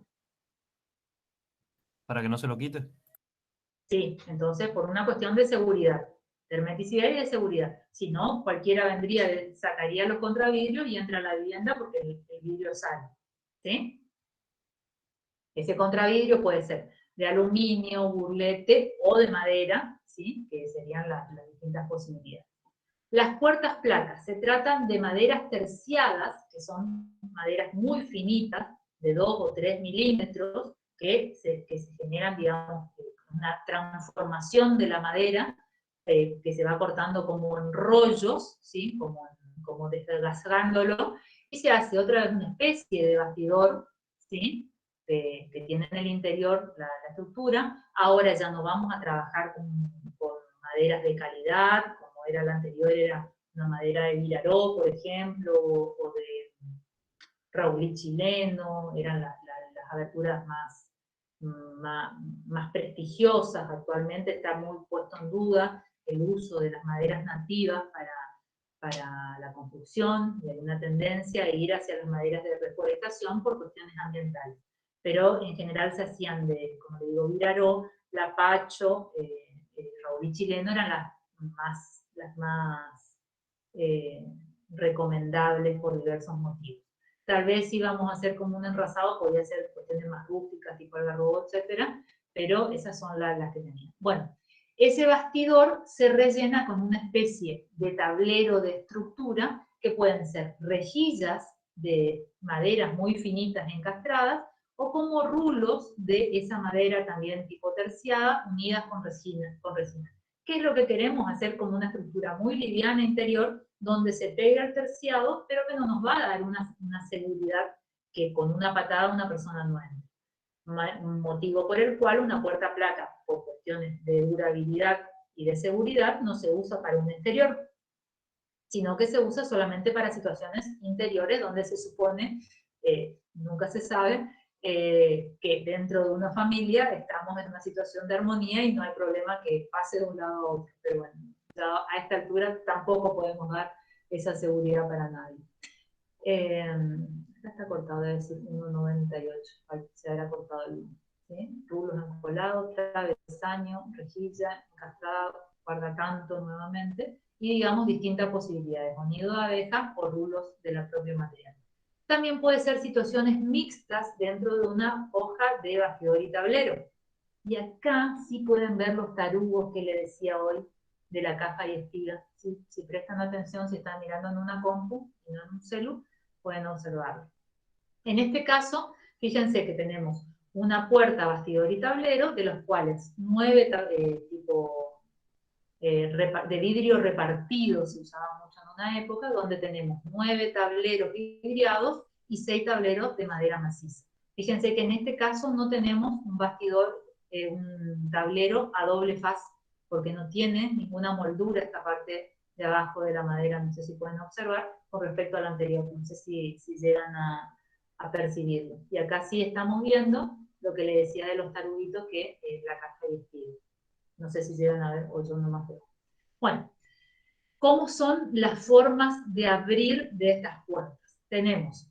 para que no se lo quite. Sí, entonces por una cuestión de seguridad, de hermeticidad y de seguridad. Si no, cualquiera vendría, sacaría los contravidrios y entra a la vivienda porque el vidrio sale. ¿Sí? Ese contravidrio puede ser de aluminio, burlete o de madera, ¿sí? Que serían las distintas posibilidades. Las puertas placas se tratan de maderas terciadas, que son maderas muy finitas, de 2 o 3 milímetros, que se generan, digamos, una transformación de la madera, que se va cortando como en rollos, ¿sí? como desgasándolo, y se hace otra vez una especie de bastidor, ¿sí? Que tiene en el interior la estructura. Ahora ya no vamos a trabajar con maderas de calidad, como era la anterior, era una madera de Viraró, por ejemplo, o de Raulí chileno, eran las aberturas más prestigiosas. Actualmente está muy puesto en duda el uso de las maderas nativas para la construcción, y hay una tendencia a ir hacia las maderas de reforestación por cuestiones ambientales. Pero en general se hacían de, como le digo, Viraró, Lapacho, Raulí chileno eran las más recomendables por diversos motivos. Tal vez si íbamos a hacer como un enrasado, podría ser cuestiones más rústicas, tipo algarrobo, etcétera, pero esas son las que tenían. Bueno, ese bastidor se rellena con una especie de tablero de estructura, que pueden ser rejillas de maderas muy finitas encastradas, o como rulos de esa madera también tipo terciada, unidas con resina. ¿Qué es lo que queremos? Hacer como una estructura muy liviana interior, donde se pega el terciado, pero que no nos va a dar una seguridad que con una patada una persona no entra. Un motivo por el cual una puerta placa, por cuestiones de durabilidad y de seguridad, no se usa para un exterior, sino que se usa solamente para situaciones interiores, donde se supone, nunca se sabe, que dentro de una familia estamos en una situación de armonía y no hay problema que pase de un lado a otro. Pero bueno, ya a esta altura tampoco podemos dar esa seguridad para nadie. Acá está cortado, debe decir 1,98, se habrá cortado el 1. ¿Sí? Rulos encolados, travesaño, rejilla, encastrado, guardacanto nuevamente, y digamos distintas posibilidades, o nido de abeja o rulos de la propia material. También puede ser situaciones mixtas dentro de una hoja de bastidor y tablero. Y acá sí pueden ver los tarugos que le decía hoy de la caja y espiga. ¿Sí? Si prestan atención, si están mirando en una compu y no en un celu, pueden observarlo. En este caso, fíjense que tenemos una puerta, bastidor y tablero, de los cuales 9 de vidrio repartido se usaba mucho en una época, donde tenemos 9 tableros vidriados y 6 tableros de madera maciza. Fíjense que en este caso no tenemos un bastidor, un tablero a doble faz, porque no tiene ninguna moldura esta parte de abajo de la madera, no sé si pueden observar, con respecto al anterior, no sé si llegan a percibirlo. Y acá sí estamos viendo lo que le decía de los taruguitos, que es la caja de estilo. No sé si llegan a ver o yo no más veo. Bueno, ¿cómo son las formas de abrir de estas puertas? Tenemos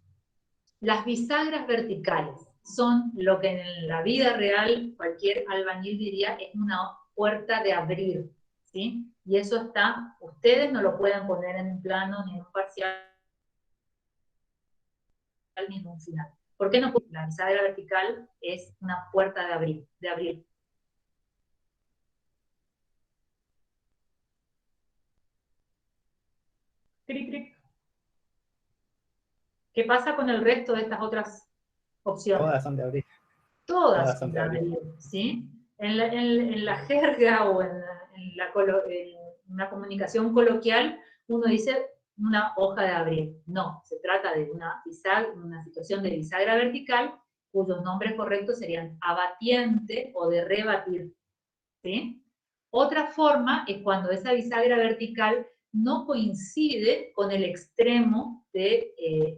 las bisagras verticales. Son lo que en la vida real cualquier albañil diría es una puerta de abrir, ¿sí? Y eso está, ustedes no lo pueden poner en un plano, ni en un parcial, ni en un final. ¿Por qué no? La bisagra vertical es una puerta de abrir. Cric, cric. ¿Qué pasa con el resto de estas otras opciones? Todas son de abril. Todas Todas son son de de abril. abrir, ¿sí? En la jerga o en una comunicación coloquial, uno dice una hoja de abril. No, se trata de una situación de bisagra vertical, cuyos nombres correctos serían abatiente o de rebatir. ¿Sí? Otra forma es cuando esa bisagra vertical no coincide con el extremo de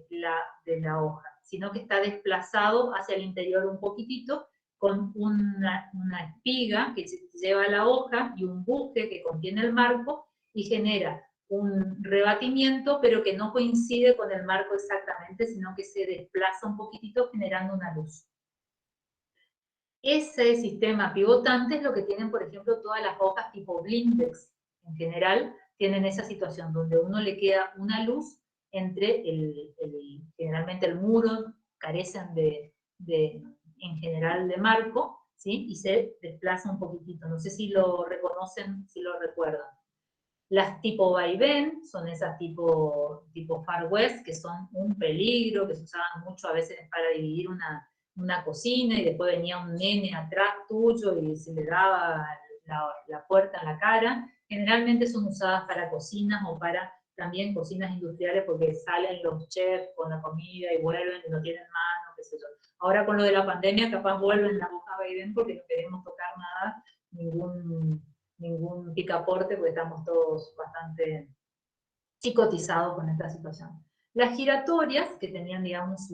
la hoja, sino que está desplazado hacia el interior un poquitito, con una espiga que lleva la hoja y un buque que contiene el marco y genera un rebatimiento, pero que no coincide con el marco exactamente, sino que se desplaza un poquitito generando una luz. Ese sistema pivotante es lo que tienen, por ejemplo, todas las hojas tipo blindex. En general, tienen esa situación donde uno le queda una luz entre generalmente el muro, carecen en general de marco, ¿sí? Y se desplaza un poquitito. No sé si lo reconocen, si lo recuerdan. Las tipo vaivén son esas tipo Far West, que son un peligro, que se usaban mucho a veces para dividir una cocina, y después venía un nene atrás tuyo y se le daba la puerta en la cara. Generalmente son usadas para cocinas o para también cocinas industriales, porque salen los chefs con la comida y vuelven y no tienen mano, qué sé yo. Ahora con lo de la pandemia capaz vuelven las hojas vaivén porque no queremos tocar nada, ningún picaporte, porque estamos todos bastante chicotizados con esta situación. Las giratorias, que tenían, digamos,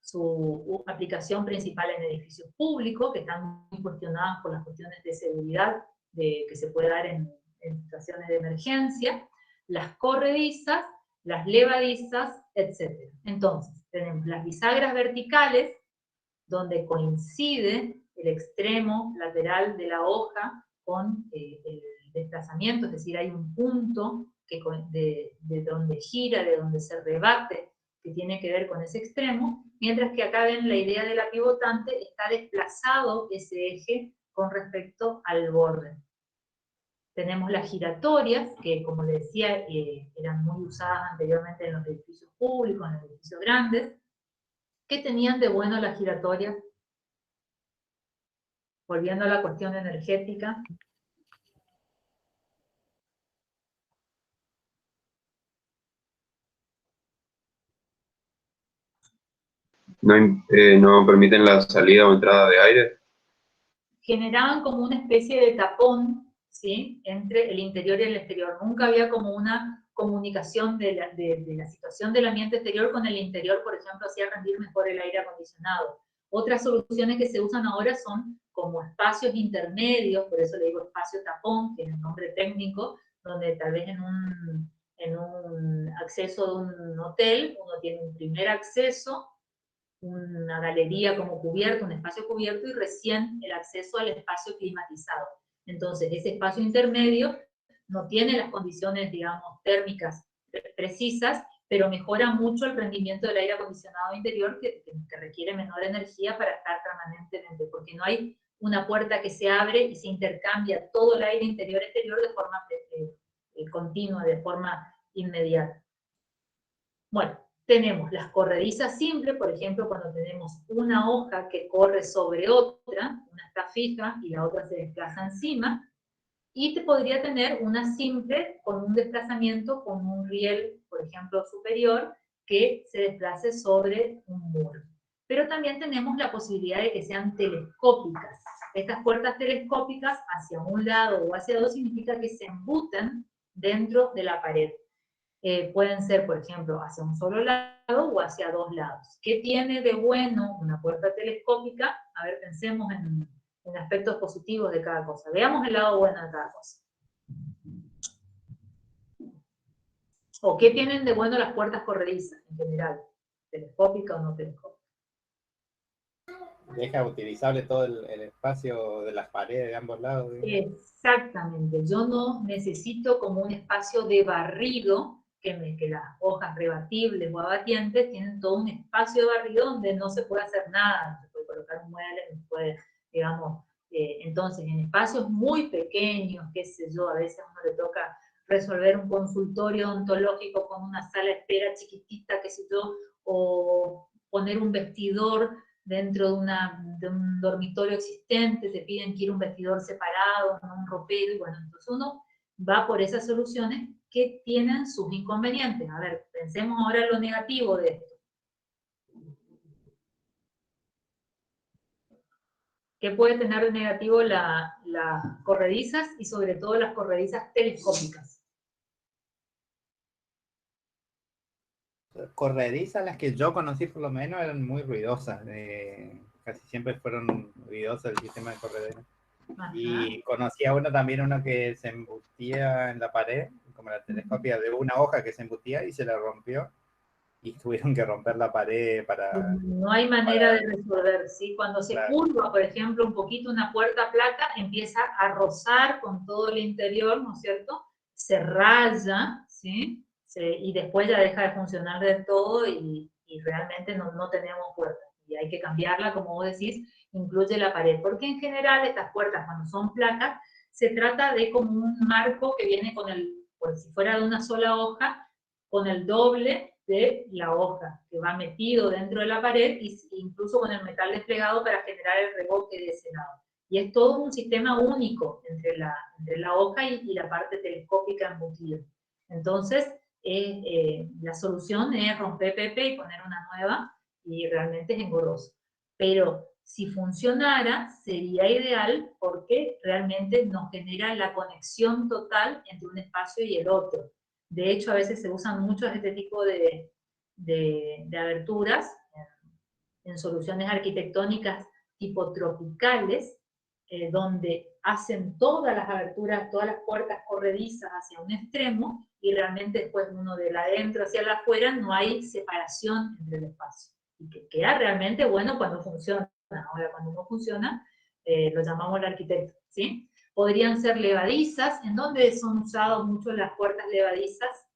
su aplicación principal en edificios públicos, que están muy cuestionadas por las cuestiones de seguridad que se puede dar en situaciones de emergencia, las corredizas, las levadizas, etc. Entonces, tenemos las bisagras verticales, donde coincide el extremo lateral de la hoja con el desplazamiento, es decir, hay un punto de donde gira, de donde se rebate, que tiene que ver con ese extremo, mientras que acá ven la idea de la pivotante, está desplazado ese eje con respecto al borde. Tenemos las giratorias, que como les decía, eran muy usadas anteriormente en los edificios públicos, en los edificios grandes. ¿Qué tenían de bueno las giratorias? Volviendo a la cuestión energética. No permiten la salida o entrada de aire. Generaban como una especie de tapón, ¿sí?, entre el interior y el exterior. Nunca había como una comunicación de la situación del ambiente exterior con el interior, por ejemplo, hacía rendir mejor el aire acondicionado. Otras soluciones que se usan ahora son como espacios intermedios, por eso le digo espacio tapón, que es el nombre técnico, donde tal vez en un acceso de un hotel, uno tiene un primer acceso, una galería como cubierto, un espacio cubierto, y recién el acceso al espacio climatizado. Entonces, ese espacio intermedio no tiene las condiciones, digamos, térmicas precisas, pero mejora mucho el rendimiento del aire acondicionado interior, que requiere menor energía para estar permanentemente, porque no hay una puerta que se abre y se intercambia todo el aire interior-exterior de forma continua, de forma inmediata. Bueno, tenemos las corredizas simples, por ejemplo, cuando tenemos una hoja que corre sobre otra, una está fija y la otra se desplaza encima, y te podría tener una simple con un desplazamiento con un riel, por ejemplo, superior, que se desplace sobre un muro. Pero también tenemos la posibilidad de que sean telescópicas. Estas puertas telescópicas hacia un lado o hacia dos significa que se embuten dentro de la pared. Pueden ser, por ejemplo, hacia un solo lado o hacia dos lados. ¿Qué tiene de bueno una puerta telescópica? A ver, pensemos en aspectos positivos de cada cosa. Veamos el lado bueno de cada cosa. ¿O qué tienen de bueno las puertas corredizas en general? ¿Telescópica o no telescópica? Deja utilizable todo el espacio de las paredes de ambos lados. Exactamente. Yo no necesito como un espacio de barrido, que las hojas rebatibles o abatientes tienen todo un espacio de barrido donde no se puede hacer nada, no se puede colocar un mueble, no se puede, digamos, entonces en espacios muy pequeños, qué sé yo, a veces a uno le toca resolver un consultorio odontológico con una sala de espera chiquitita, qué sé yo, o poner un vestidor dentro de un dormitorio existente, te piden que ir a un vestidor separado, no un ropero, y bueno, entonces uno va por esas soluciones que tienen sus inconvenientes. A ver, pensemos ahora en lo negativo de esto. ¿Qué puede tener de negativo las corredizas y sobre todo las corredizas telescópicas? Corredizas, las que yo conocí por lo menos, eran muy ruidosas. Casi siempre fueron ruidosas el sistema de corredera. Ajá. Y conocí a uno que se embutía en la pared, como la telescopia, de una hoja que se embutía y se la rompió. Y tuvieron que romper la pared para... No hay manera de resolver, ¿sí? Cuando se Claro. curva, por ejemplo, un poquito una puerta placa, empieza a rozar con todo el interior, ¿no es cierto? Se raya, ¿sí? Y después ya deja de funcionar del todo y realmente no tenemos puerta. Y hay que cambiarla, como vos decís, incluye la pared. Porque en general estas puertas, cuando son placas, se trata de como un marco que viene con pues si fuera de una sola hoja, con el doble de la hoja, que va metido dentro de la pared, e incluso con el metal desplegado para generar el rebote de ese lado. Y es todo un sistema único entre la hoja y la parte telescópica embutida. Entonces, la solución es romper PP y poner una nueva, y realmente es engorroso. Pero si funcionara, sería ideal porque realmente nos genera la conexión total entre un espacio y el otro. De hecho, a veces se usan mucho este tipo de aberturas en soluciones arquitectónicas tipo tropicales, donde hacen todas las aberturas, todas las puertas corredizas hacia un extremo, y realmente después uno de la adentro hacia la afuera no hay separación entre el espacio. Y que queda realmente bueno cuando funciona. Ahora, cuando no funciona, lo llamamos el arquitecto, ¿sí? Podrían ser levadizas. ¿En dónde son usadas mucho las puertas levadizas?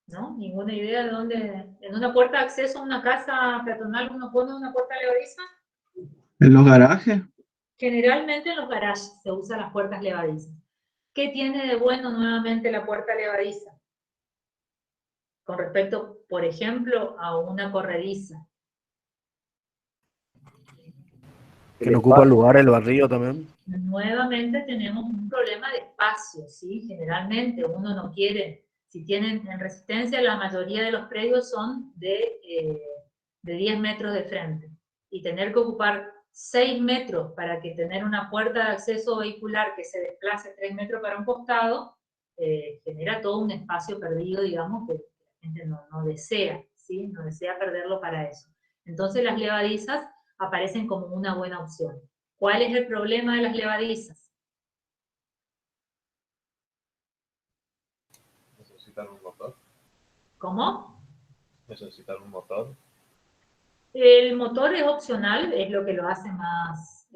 ¿No? Ninguna idea de dónde. ¿En una puerta de acceso a una casa peatonal uno pone una puerta levadiza? En los garajes. Generalmente en los garajes se usan las puertas levadizas. ¿Qué tiene de bueno nuevamente la puerta levadiza? Con respecto, por ejemplo, a una corrediza. Que no ocupa lugar el barrio también. Nuevamente tenemos un problema de espacio, ¿sí? Generalmente uno no quiere, si tienen en resistencia, la mayoría de los predios son de 10 metros de frente. Y tener que ocupar 6 metros para que tener una puerta de acceso vehicular que se desplace 3 metros para un costado, genera todo un espacio perdido, digamos, que la gente no desea, ¿sí? No desea perderlo para eso. Entonces las levadizas aparecen como una buena opción. ¿Cuál es el problema de las levadizas? ¿Necesitan un motor? ¿Cómo? ¿Necesitan un motor? El motor es opcional, es lo que lo hace más...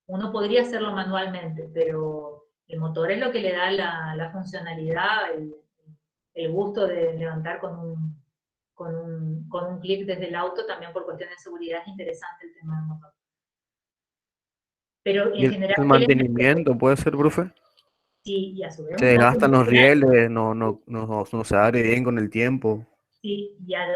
uno podría hacerlo manualmente, pero el motor es lo que le da la funcionalidad, el gusto de levantar con un clic desde el auto. También por cuestiones de seguridad es interesante el tema del motor. Pero Y en general... el mantenimiento puede ser, profe. Sí, y a su vez Se un costo desgastan los inicial. rieles, no se abre bien con el tiempo. Sí, y a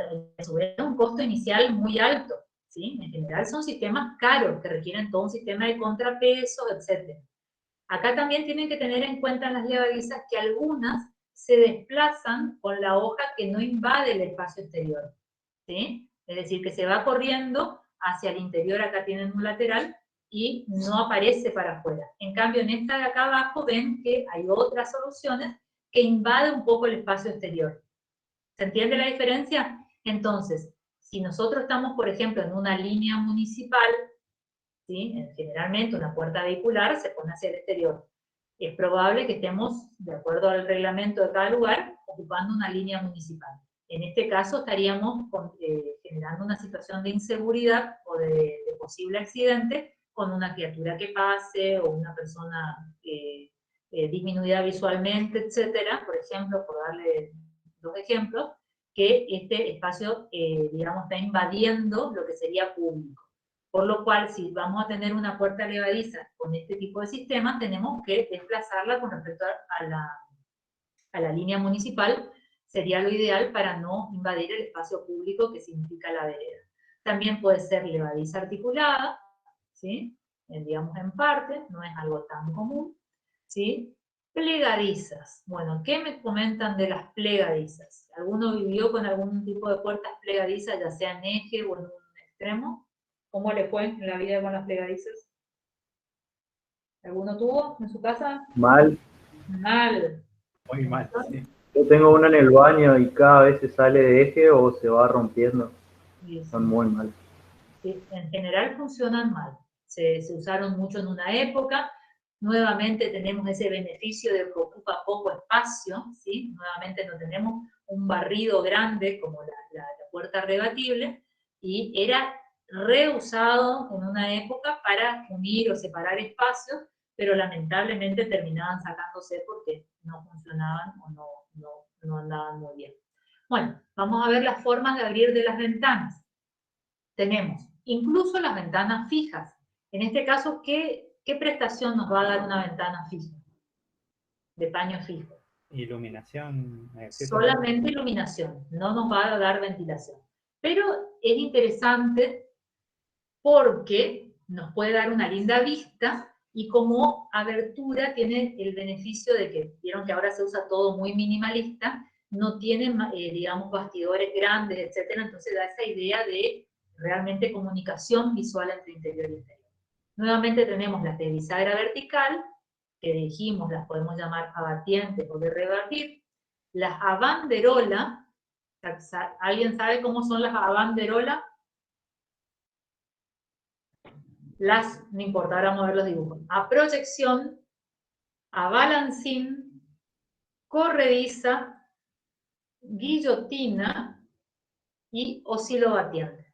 su vez un costo inicial muy alto, ¿sí? En general son sistemas caros que requieren todo un sistema de contrapesos, etc. Acá también tienen que tener en cuenta en las levadizas que algunas se desplazan con la hoja que no invade el espacio exterior, ¿sí? Es decir, que se va corriendo hacia el interior. Acá tienen un lateral y no aparece para afuera. En cambio, en esta de acá abajo ven que hay otras soluciones que invaden un poco el espacio exterior. ¿Se entiende la diferencia? Entonces, si nosotros estamos, por ejemplo, en una línea municipal, ¿sí? Generalmente una puerta vehicular se pone hacia el exterior. Es probable que estemos, de acuerdo al reglamento de cada lugar, ocupando una línea municipal. En este caso estaríamos generando una situación de inseguridad o de posible accidente con una criatura que pase o una persona disminuida visualmente, etcétera, por ejemplo, por darle dos ejemplos, que este espacio, digamos, está invadiendo lo que sería público. Por lo cual, si vamos a tener una puerta levadiza con este tipo de sistema, tenemos que desplazarla con respecto a a la línea municipal, sería lo ideal para no invadir el espacio público que significa la vereda. También puede ser levadiza articulada, ¿sí? Digamos en parte, no es algo tan común, ¿sí? Plegadizas. Bueno, ¿qué me comentan de las plegadizas? ¿Alguno vivió con algún tipo de puertas plegadizas, ya sea en eje o en un extremo? ¿Cómo le fue en la vida con las plegadizas? ¿Alguno tuvo en su casa? Mal. Mal. Muy mal, sí. Yo tengo uno en el baño y cada vez se sale de eje o se va rompiendo. Sí, Son muy mal. sí, en general funcionan mal. Se usaron mucho en una época. Nuevamente tenemos ese beneficio de que ocupa poco espacio, ¿sí? Nuevamente no tenemos un barrido grande como la puerta rebatible, y era reusado en una época para unir o separar espacios, pero lamentablemente terminaban sacándose porque no funcionaban o no andaban muy bien. Bueno, vamos a ver las formas de abrir de las ventanas. Tenemos incluso las ventanas fijas. En este caso, ¿qué prestación nos va a dar una ventana fija? De paño fijo. Iluminación. Solamente iluminación, no nos va a dar ventilación. Pero es interesante porque nos puede dar una linda vista, y como abertura tiene el beneficio de que, vieron que ahora se usa todo muy minimalista, no tiene, digamos, bastidores grandes, etcétera, entonces da esa idea de realmente comunicación visual entre interior y exterior. Nuevamente tenemos las de bisagra vertical, que dijimos las podemos llamar abatientes o de rebatir. Las abanderola, ¿alguien sabe cómo son las abanderola? No importa, ahora vamos a ver los dibujos. A proyección, a balancín, corrediza, guillotina y oscilobatiente.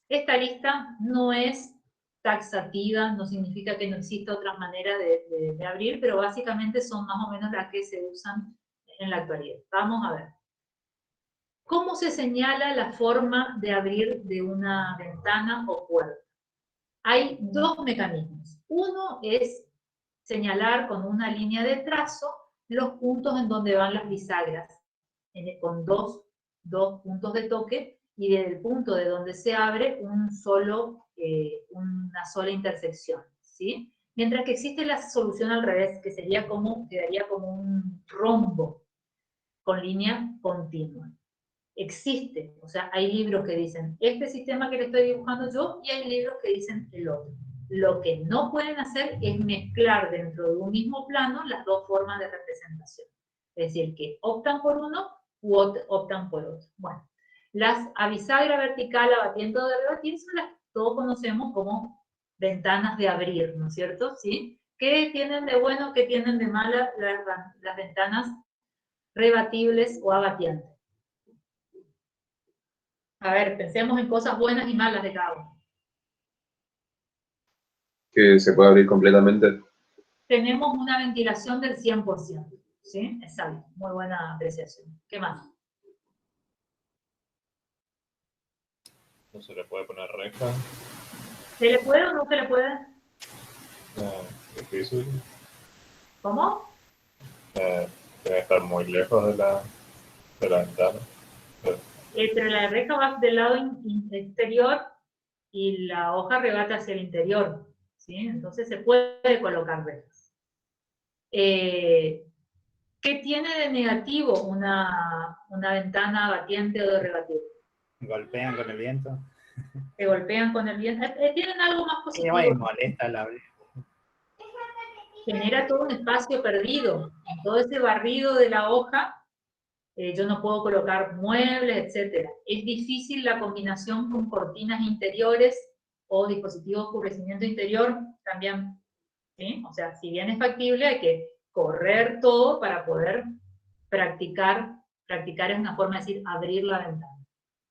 Esta lista no es taxativa, no significa que no exista otra manera de abrir, pero básicamente son más o menos las que se usan en la actualidad. Vamos a ver. ¿Cómo se señala la forma de abrir de una ventana o puerta? Hay dos mecanismos. Uno es señalar con una línea de trazo los puntos en donde van las bisagras, con dos puntos de toque, y desde el punto de donde se abre una sola intersección, ¿sí? Mientras que existe la solución al revés, que quedaría como un rombo con línea continua. Existe, o sea, hay libros que dicen este sistema que le estoy dibujando yo, y hay libros que dicen el otro. Lo que no pueden hacer es mezclar dentro de un mismo plano las dos formas de representación. Es decir, que optan por uno u optan por otro. Bueno, las a bisagra vertical, abatiente o de rebatir son las que todos conocemos como ventanas de abrir, ¿no es cierto? ¿Sí? ¿Qué tienen de bueno, qué tienen de mala las ventanas rebatibles o abatientes? A ver, pensemos en cosas buenas y malas de cada uno. Que se puede abrir completamente. Tenemos una ventilación del 100%, ¿sí? Exacto, muy buena apreciación. ¿Qué más? No se le puede poner reja. ¿Se le puede o no se le puede? Difícil. ¿Cómo? Debe estar muy lejos de la ventana. Entre la reja va del lado exterior y la hoja rebate hacia el interior, ¿sí? Entonces se puede colocar rejas. ¿Qué tiene de negativo una ventana batiente o de rebatir? Golpean con el viento. Se golpean con el viento. Tienen algo más Y positivo. me molesta la abrir. Genera todo un espacio perdido. En todo ese barrido de la hoja, yo no puedo colocar muebles, etc. Es difícil la combinación con cortinas interiores o dispositivos de oscurecimiento interior también, ¿sí? O sea, si bien es factible, hay que correr todo para poder practicar. Practicar es una forma de decir abrir la ventana,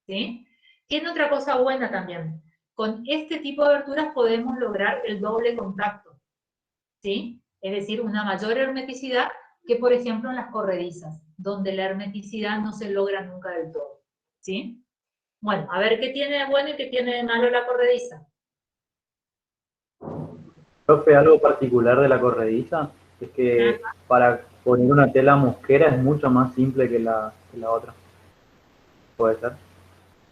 ¿sí? Tiene otra cosa buena también. Con este tipo de aberturas podemos lograr el doble contacto, ¿sí? Es decir, una mayor hermeticidad que, por ejemplo, en las corredizas, donde la hermeticidad no se logra nunca del todo, ¿sí? Bueno, a ver qué tiene de bueno y qué tiene de malo la corrediza. Profe, algo particular de la corrediza es que para poner una tela mosquera es mucho más simple que la otra. ¿Puede ser?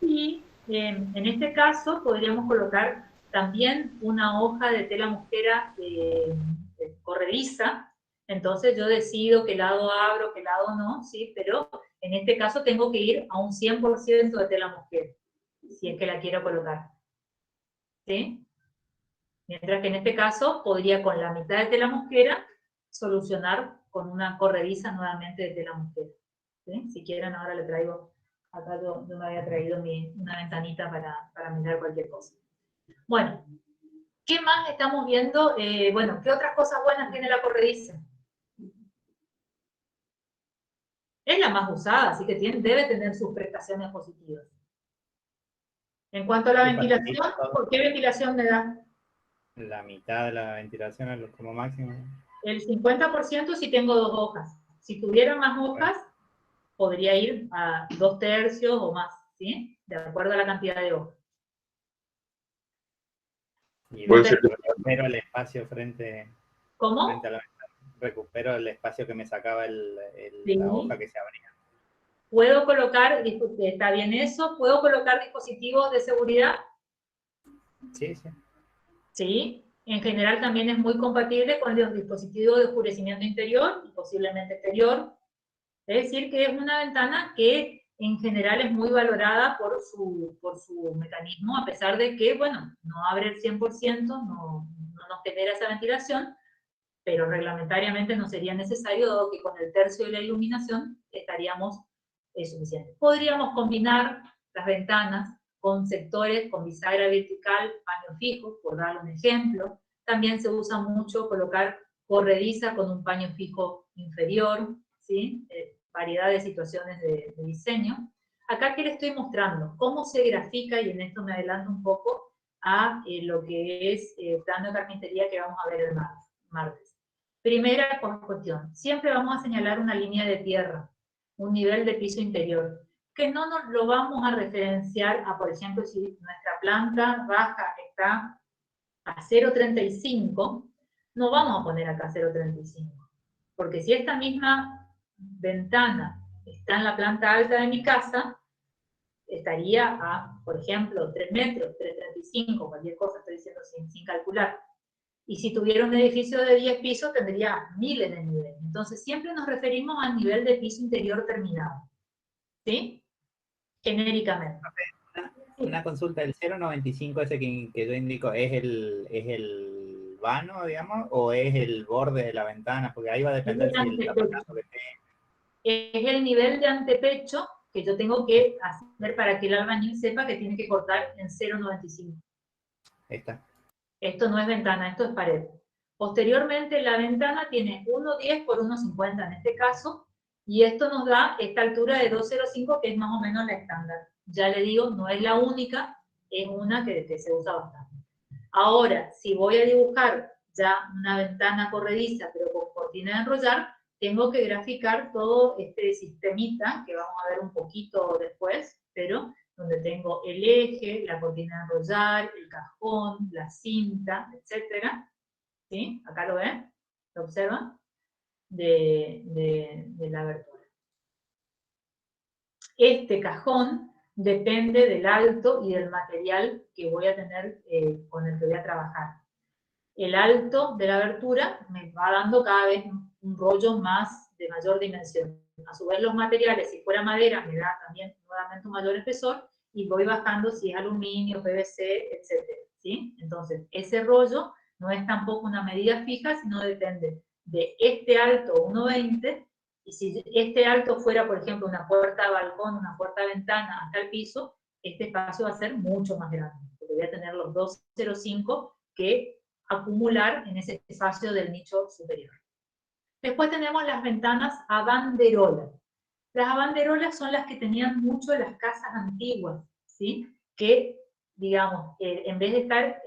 Y en este caso podríamos colocar también una hoja de tela mosquera corrediza. Entonces yo decido qué lado abro, qué lado no, ¿sí? Pero en este caso tengo que ir a un 100% de tela mosquera, si es que la quiero colocar. ¿Sí? Mientras que en este caso podría con la mitad de tela mosquera solucionar con una corrediza nuevamente de tela mosquera. ¿Sí? Si quieren ahora le traigo, acá yo me había traído una ventanita para mirar cualquier cosa. Bueno, ¿qué más estamos viendo? Bueno, ¿qué otras cosas buenas tiene la corrediza? Es la más usada, así que debe tener sus prestaciones positivas. En cuanto a la ventilación, ¿por qué ventilación me da? La mitad de la ventilación es como máximo. El 50% si tengo 2 hojas. Si tuviera más hojas, podría ir a 2/3 o más, ¿sí? De acuerdo a la cantidad de hojas. Y Puede ser. recupero el espacio frente ¿Cómo? a la ventana. Recupero el espacio que me sacaba Sí. la hoja que se abría. ¿Puedo colocar, está bien eso, puedo colocar dispositivos de seguridad? Sí, sí. Sí. En general también es muy compatible con los dispositivos de oscurecimiento interior y posiblemente exterior. Es decir, que es una ventana que en general es muy valorada por su mecanismo, a pesar de que, bueno, no abre el 100%, no nos genera esa ventilación, pero reglamentariamente no sería necesario, dado que con el tercio de la iluminación estaríamos suficientes. Podríamos combinar las ventanas con sectores con bisagra vertical, paño fijo, por dar un ejemplo. También se usa mucho colocar corrediza con un paño fijo inferior, ¿sí? Variedad de situaciones de diseño. Acá que les estoy mostrando cómo se grafica, y en esto me adelanto un poco, a lo que es plano de carpintería que vamos a ver el martes. Primera cuestión, siempre vamos a señalar una línea de tierra, un nivel de piso interior, que no nos lo vamos a referenciar a, por ejemplo, si nuestra planta baja está a 0,35, no vamos a poner acá 0,35, porque si esta misma ventana está en la planta alta de mi casa, estaría a, por ejemplo, 3 metros, 3,35, cualquier cosa estoy diciendo sin calcular. Y si tuviera un edificio de 10 pisos, tendría miles de niveles. Entonces, siempre nos referimos al nivel de piso interior terminado. ¿Sí? Genéricamente. Una consulta, ¿el 0,95 ese que yo indico es el vano, digamos, o es el borde de la ventana? Porque ahí va a depender si el tapacazo que tenga. Es el nivel de antepecho que yo tengo que hacer para que el albañil sepa que tiene que cortar en 0,95. Ahí está. Esto no es ventana, esto es pared. Posteriormente la ventana tiene 1,10 por 1,50 en este caso, y esto nos da esta altura de 2,05 que es más o menos la estándar. Ya le digo, no es la única, es una que se usa bastante. Ahora, si voy a dibujar ya una ventana corrediza, pero con cortina de enrollar, tengo que graficar todo este sistemita, que vamos a ver un poquito después, pero donde tengo el eje, la cortina de enrollar, el cajón, la cinta, etc. ¿Sí? Acá lo ven, lo observan, de la abertura. Este cajón depende del alto y del material que voy a tener, con el que voy a trabajar. El alto de la abertura me va dando cada vez un rollo más de mayor dimensión. A su vez los materiales, si fuera madera, me da también nuevamente un mayor espesor, y voy bajando si es aluminio, PVC, etc. ¿Sí? Entonces, ese rollo no es tampoco una medida fija, sino depende de este alto 1,20, y si este alto fuera, por ejemplo, una puerta de balcón, una puerta de ventana hasta el piso, este espacio va a ser mucho más grande, porque voy a tener los 2,05 que acumular en ese espacio del nicho superior. Después tenemos las ventanas a banderola. Las banderolas son las que tenían mucho de las casas antiguas, ¿sí? Que, digamos, en vez de estar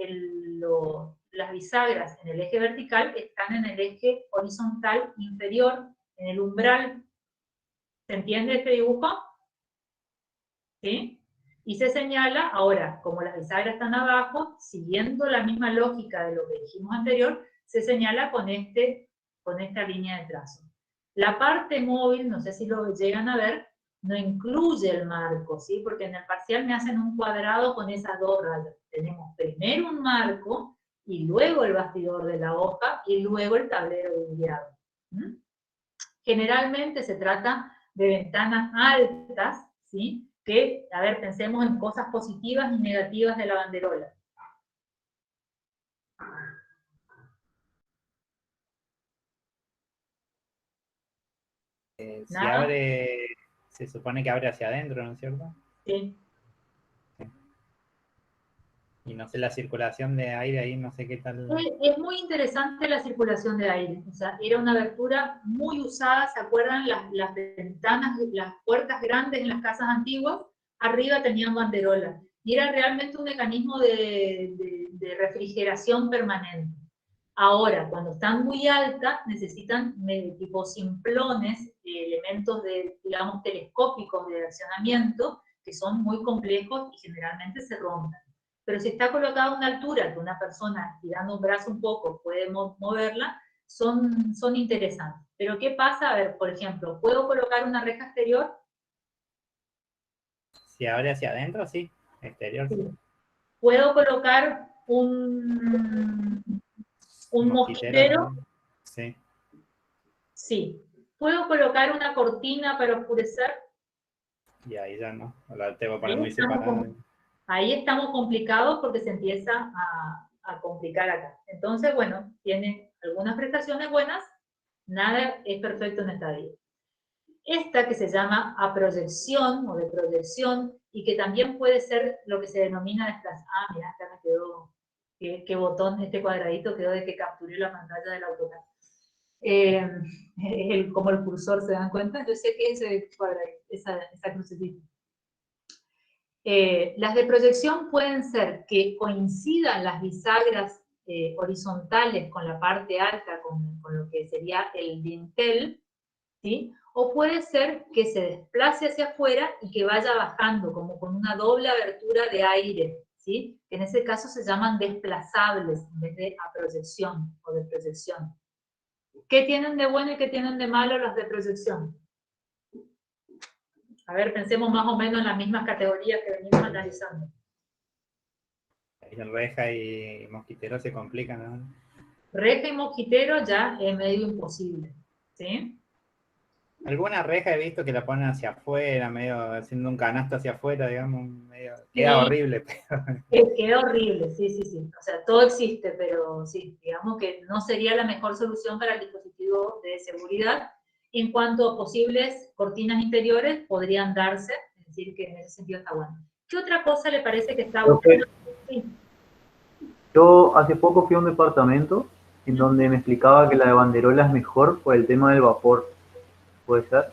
las bisagras en el eje vertical, están en el eje horizontal inferior, en el umbral. ¿Se entiende este dibujo? ¿Sí? Y se señala, ahora, como las bisagras están abajo, siguiendo la misma lógica de lo que dijimos anterior, se señala con esta línea de trazo. La parte móvil, no sé si lo llegan a ver, no incluye el marco, ¿sí? Porque en el parcial me hacen un cuadrado con esas dos rayas. Tenemos primero un marco, y luego el bastidor de la hoja, y luego el tablero de guiado. Generalmente se trata de ventanas altas, ¿sí? Que, a ver, pensemos en cosas positivas y negativas de la banderola. Si Nada. abre, se supone que abre hacia adentro, ¿no es cierto? Sí. Y no sé, la circulación de aire ahí, no sé qué tal. Es muy interesante la circulación de aire. O sea, era una abertura muy usada, ¿se acuerdan? Las ventanas, las puertas grandes en las casas antiguas, arriba tenían banderolas. Y era realmente un mecanismo de refrigeración permanente. Ahora, cuando están muy altas, necesitan tipo simplones, elementos digamos, telescópicos de accionamiento, que son muy complejos y generalmente se rompen. Pero si está colocado a una altura que una persona, tirando un brazo un poco, puede moverla, son interesantes. Pero ¿qué pasa? A ver, por ejemplo, ¿puedo colocar una reja exterior? Si abre hacia adentro, sí. Exterior, sí. ¿Puedo colocar un mosquitero? Sí. Sí. ¿Puedo colocar una cortina para oscurecer? Y ahí ya no. La tengo que poner muy separada. Ahí estamos complicados porque se empieza a complicar acá. Entonces, bueno, tiene algunas prestaciones buenas, nada es perfecto en esta vida. Esta que se llama a proyección o de proyección y que también puede ser lo que se denomina desplazamiento. Ah, mira, acá me quedó, qué botón, este cuadradito quedó de que capturé la pantalla del AutoCAD. Como el cursor, ¿se dan cuenta? Yo sé que ese cuadradito, esa crucecita. Las de proyección pueden ser que coincidan las bisagras horizontales con la parte alta, con lo que sería el dintel, ¿sí? O puede ser que se desplace hacia afuera y que vaya bajando, como con una doble abertura de aire, ¿sí? Que en ese caso se llaman desplazables, en vez de a proyección o de proyección. ¿Qué tienen de bueno y qué tienen de malo las de proyección? A ver, pensemos más o menos en las mismas categorías que venimos analizando. El reja y mosquitero se complican, ¿no? Reja y mosquitero ya es medio imposible, ¿sí? Alguna reja he visto que la ponen hacia afuera, medio haciendo un canasto hacia afuera, digamos, medio, queda horrible. Pero... Queda horrible, sí, sí, sí. O sea, todo existe, pero sí, digamos que no sería la mejor solución para el dispositivo de seguridad. En cuanto a posibles cortinas interiores, podrían darse, es decir, que en ese sentido está bueno. ¿Qué otra cosa le parece que está buena? Sí. Yo hace poco fui a un departamento en donde me explicaba que la de banderola es mejor por el tema del vapor. ¿Puede ser?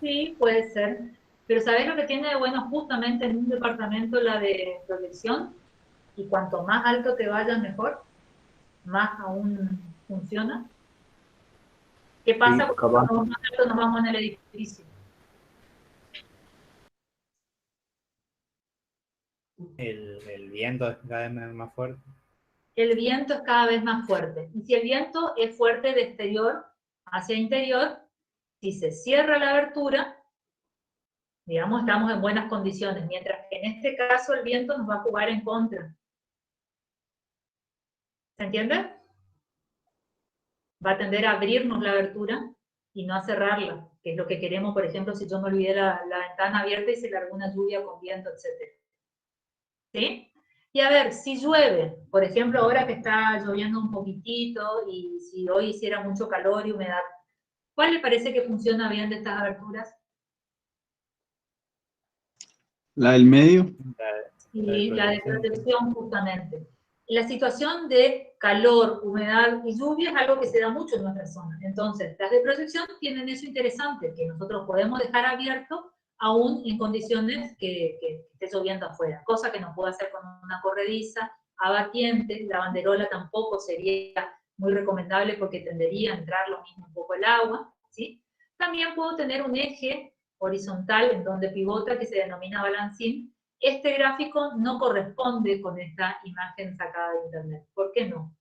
Sí, puede ser. Pero ¿sabés lo que tiene de bueno justamente en un departamento la de protección? Y cuanto más alto te vayas, mejor. Más aún funciona. ¿Qué pasa Sí, cuando capaz. más alto nos vamos en el edificio? El viento es cada vez más fuerte. El viento es cada vez más fuerte. Y si el viento es fuerte de exterior hacia interior, si se cierra la abertura, digamos, estamos en buenas condiciones, mientras que en este caso el viento nos va a jugar en contra. ¿Se entiende? Va a tender a abrirnos la abertura y no a cerrarla, que es lo que queremos, por ejemplo, si yo me olvidé la ventana abierta y se largó una lluvia con viento, etc. ¿Sí? Y a ver, si llueve, por ejemplo, ahora que está lloviendo un poquitito y si hoy hiciera mucho calor y humedad, ¿cuál le parece que funciona bien de estas aberturas? La del medio. Y la de protección, justamente. La situación de calor, humedad y lluvia es algo que se da mucho en nuestra zona. Entonces, las de protección tienen eso interesante, que nosotros podemos dejar abierto aún en condiciones que esté lloviendo afuera, cosa que no puedo hacer con una corrediza, abatiente, la banderola tampoco sería muy recomendable porque tendería a entrar lo mismo un poco el agua, ¿sí? También puedo tener un eje horizontal en donde pivota que se denomina balancín. Este gráfico no corresponde con esta imagen sacada de internet. ¿Por qué no?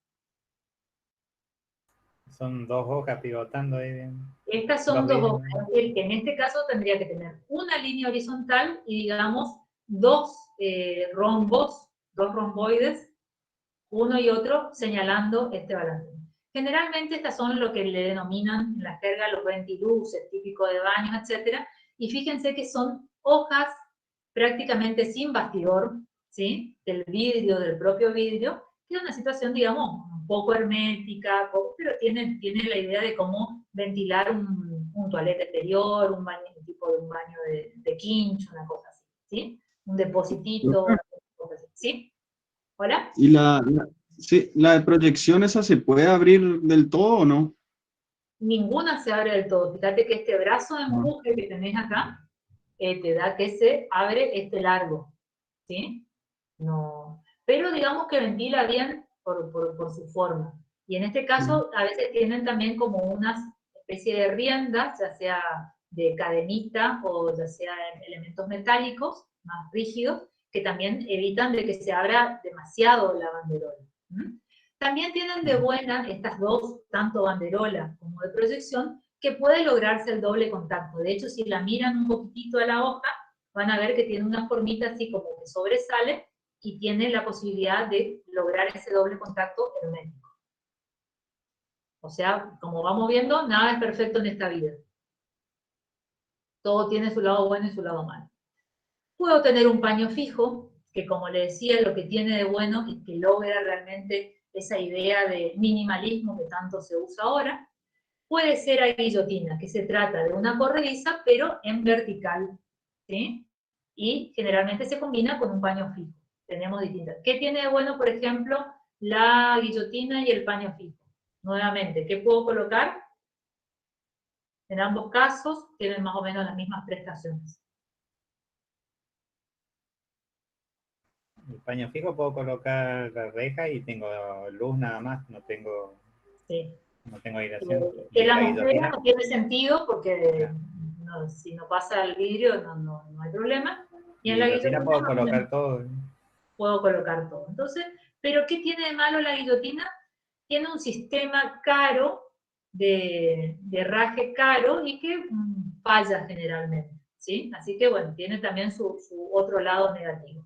Son dos hojas pivotando ahí. Estas son dos líneas. hojas, es decir, que en este caso tendría que tener una línea horizontal y digamos dos rombos, dos romboides, uno y otro señalando este balance. Generalmente estas son lo que le denominan en la jerga los ventiluces, típico de baños, etc. Y fíjense que son hojas prácticamente sin bastidor, ¿sí? Del vidrio, del propio vidrio, que es una situación, digamos, un poco hermética, pero tiene la idea de cómo ventilar un toalete exterior, un baño, un tipo de un baño de quincho, una cosa así, ¿sí? Un depositito, una cosa así, ¿sí? ¿Hola? ¿Y sí, la de proyección esa se puede abrir del todo o no? Ninguna se abre del todo. Fíjate que este brazo de empuje que tenés acá, te da que se abre este largo, ¿sí? No, pero digamos que ventila bien por su forma. Y en este caso, a veces tienen también como unas especie de riendas, ya sea de cadenita o ya sea elementos metálicos más rígidos, que también evitan de que se abra demasiado la banderola. También tienen de buena estas dos, tanto banderola como de proyección, que puede lograrse el doble contacto. De hecho, si la miran un poquitito a la hoja, van a ver que tiene una formita así como que sobresale y tiene la posibilidad de lograr ese doble contacto hermético. O sea, como vamos viendo, nada es perfecto en esta vida. Todo tiene su lado bueno y su lado malo. Puedo tener un paño fijo, que como le decía, lo que tiene de bueno es que logra realmente esa idea de minimalismo que tanto se usa ahora. Puede ser a guillotina, que se trata de una corrediza, pero en vertical, ¿sí? Y generalmente se combina con un paño fijo. Tenemos distintas. ¿Qué tiene de bueno, por ejemplo, la guillotina y el paño fijo? Nuevamente, ¿qué puedo colocar? En ambos casos tienen más o menos las mismas prestaciones. El paño fijo puedo colocar la reja y tengo luz nada más, no tengo aireación. Que la mujer no tiene sentido porque no, si no pasa el vidrio no hay problema. Y en la guillotina puedo colocar todo. Puedo colocar todo. Entonces, ¿pero qué tiene de malo la guillotina? Tiene un sistema caro, de herraje caro y que falla generalmente, ¿sí? Así que bueno, tiene también su otro lado negativo.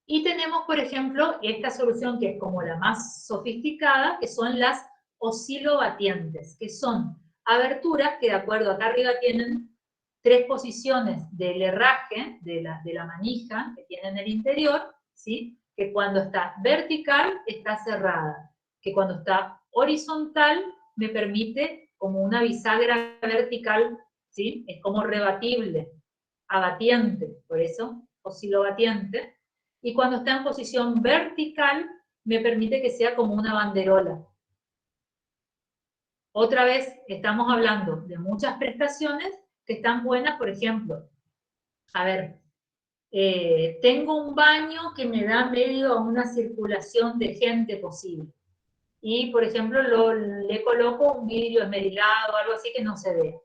Y tenemos, por ejemplo, esta solución que es como la más sofisticada, que son las oscilobatientes, que son aberturas que de acuerdo acá arriba tienen 3 posiciones del herraje, de la manija que tiene en el interior, ¿sí? Que cuando está vertical está cerrada, que cuando está horizontal me permite como una bisagra vertical, ¿sí? Es como rebatible, abatiente, por eso oscilobatiente. Y cuando está en posición vertical, me permite que sea como una banderola. Otra vez, estamos hablando de muchas prestaciones que están buenas, por ejemplo. A ver, tengo un baño que me da medio a una circulación de gente posible. Y, por ejemplo, le coloco un vidrio esmerilado o algo así que no se ve.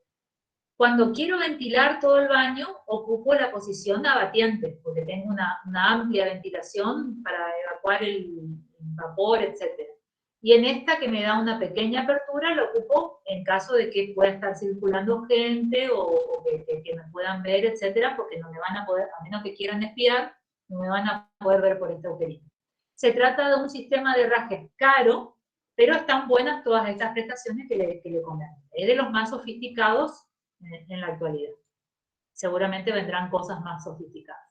Cuando quiero ventilar todo el baño, ocupo la posición abatiente, porque tengo una amplia ventilación para evacuar el vapor, etc. Y en esta que me da una pequeña apertura, lo ocupo en caso de que pueda estar circulando gente o que me puedan ver, etc., porque no me van a poder, a menos que quieran espiar, no me van a poder ver por este agujerito. Se trata de un sistema de herraje caro, pero están buenas todas estas prestaciones que le comento. Es de los más sofisticados en la actualidad. Seguramente vendrán cosas más sofisticadas.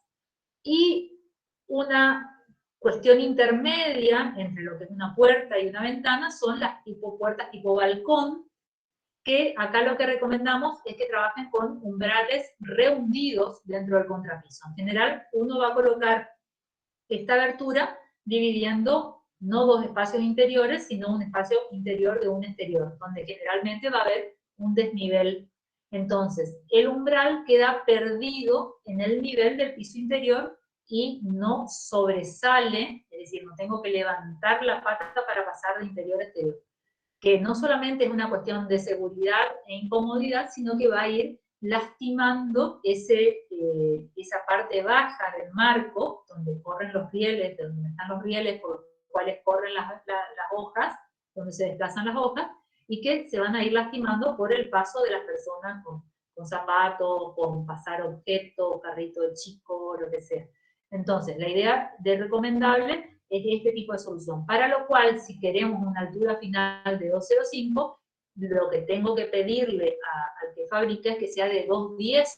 Y una cuestión intermedia entre lo que es una puerta y una ventana son las tipo puertas tipo balcón, que acá lo que recomendamos es que trabajen con umbrales rehundidos dentro del contrapiso. En general, uno va a colocar esta abertura dividiendo no dos espacios interiores, sino un espacio interior de un exterior, donde generalmente va a haber un desnivel. Entonces, el umbral queda perdido en el nivel del piso interior y no sobresale, es decir, no tengo que levantar la pata para pasar de interior a exterior. Que no solamente es una cuestión de seguridad e incomodidad, sino que va a ir lastimando esa parte baja del marco, donde corren los rieles, donde están los rieles por los cuales corren las hojas, donde se desplazan las hojas, y que se van a ir lastimando por el paso de las personas con zapatos, con pasar objetos, carrito de chico, lo que sea. Entonces, la idea de recomendable es este tipo de solución, para lo cual, si queremos una altura final de 2,05, lo que tengo que pedirle al que fabrica es que sea de 2,10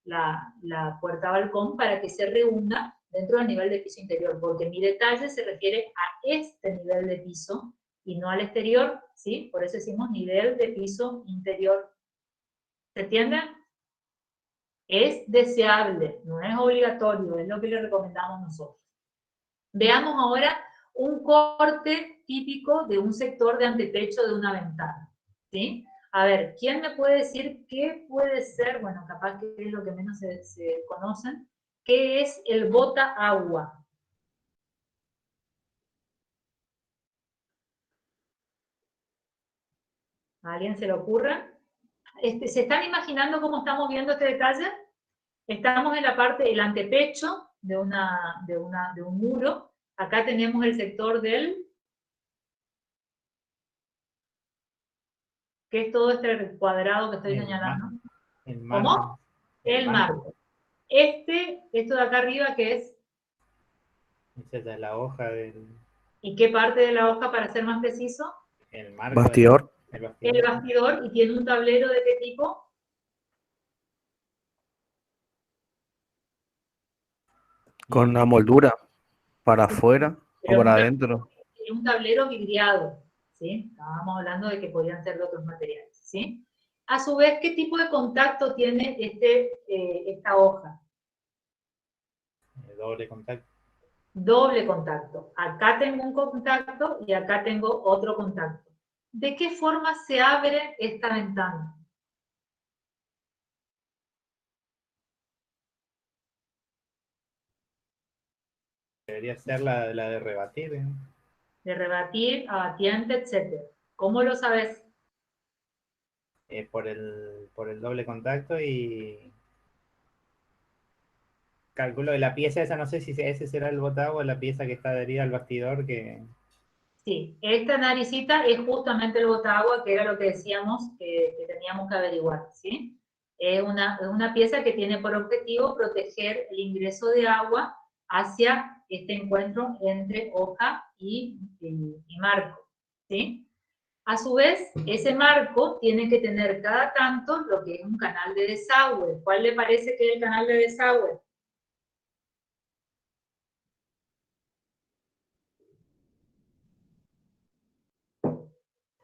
la puerta balcón para que se reúna dentro del nivel de piso interior, porque mi detalle se refiere a este nivel de piso y no al exterior, ¿sí? Por eso decimos nivel de piso interior. ¿Se entiende? Es deseable, no es obligatorio, es lo que le recomendamos nosotros. Veamos ahora un corte típico de un sector de antepecho de una ventana, ¿sí? A ver, ¿quién me puede decir qué puede ser? Bueno, capaz que es lo que menos se conocen. ¿Qué es el bota agua? ¿A alguien se le ocurre? ¿Se están imaginando cómo estamos viendo este detalle? Estamos en la parte del antepecho de un muro. Acá tenemos el sector del... ¿Qué es todo este cuadrado que estoy señalando? El marco. ¿Cómo? El marco. Esto de acá arriba, ¿qué es? Esa es la hoja del... ¿Y qué parte de la hoja, para ser más preciso? El marco. Bastidor. El bastidor, y tiene un tablero de qué tipo? Con una moldura para afuera o para adentro. Un tablero vidriado, ¿sí? Estábamos hablando de que podían ser de otros materiales, ¿sí? A su vez, ¿qué tipo de contacto tiene esta hoja? Doble contacto. Doble contacto. Acá tengo un contacto y acá tengo otro contacto. ¿De qué forma se abre esta ventana? Debería ser la de rebatir, ¿eh? De rebatir, abatiente, etc. ¿Cómo lo sabes? Por el doble contacto y... Calculo que la pieza esa, no sé si ese será el botagua o la pieza que está adherida al bastidor que... Sí, esta naricita es justamente el botagua, que era lo que decíamos que teníamos que averiguar, ¿sí? Es una pieza que tiene por objetivo proteger el ingreso de agua hacia este encuentro entre hoja y marco, ¿sí? A su vez, ese marco tiene que tener cada tanto lo que es un canal de desagüe. ¿Cuál le parece que es el canal de desagüe?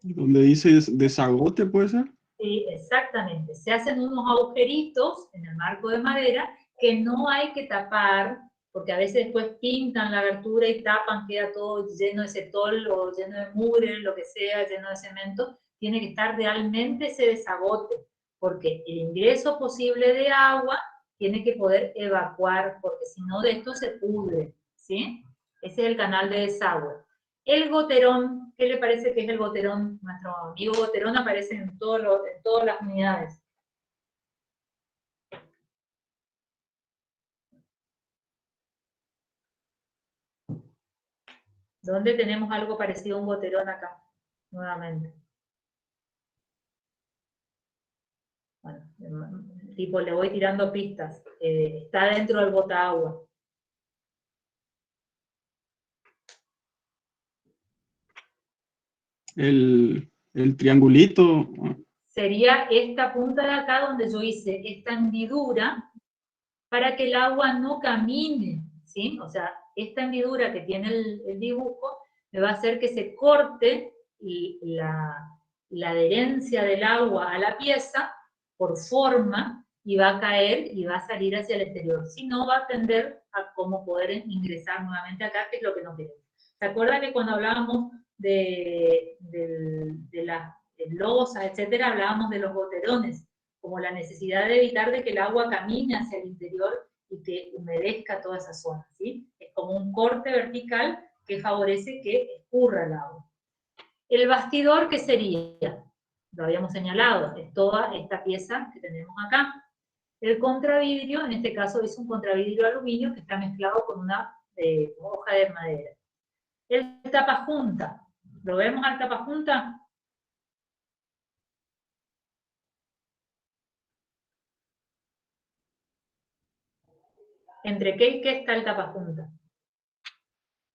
Donde dice desagote, ¿puede ser? Sí, exactamente. Se hacen unos agujeritos en el marco de madera que no hay que tapar, porque a veces después pintan la abertura y tapan, queda todo lleno de cetol o lleno de mugre, lo que sea, lleno de cemento. Tiene que estar realmente ese desagote, porque el ingreso posible de agua tiene que poder evacuar, porque si no de esto se pudre, ¿sí? Ese es el canal de desagüe. El goterón, ¿qué le parece que es el goterón? Nuestro amigo goterón aparece en todas las unidades. ¿Dónde tenemos algo parecido a un goterón acá? Nuevamente. Bueno, tipo, le voy tirando pistas. Está dentro del botaagua. El triangulito. Sería esta punta de acá donde yo hice esta hendidura para que el agua no camine, ¿sí? O sea, esta hendidura que tiene el dibujo me va a hacer que se corte la adherencia del agua a la pieza por forma y va a caer y va a salir hacia el exterior. Si no, va a tender a cómo poder ingresar nuevamente acá, que es lo que no queremos. ¿Se acuerdan que cuando hablábamos de las losas, etcétera, hablábamos de los goterones, como la necesidad de evitar de que el agua camine hacia el interior y que humedezca toda esa zona, ¿sí? Es como un corte vertical que favorece que escurra el agua. El bastidor, ¿qué sería? Lo habíamos señalado, es toda esta pieza que tenemos acá. El contravidrio, en este caso es un contravidrio aluminio que está mezclado con una hoja de madera. El tapajunta, ¿Lo vemos al tapapunta? ¿Entre qué y qué está el tapapunta?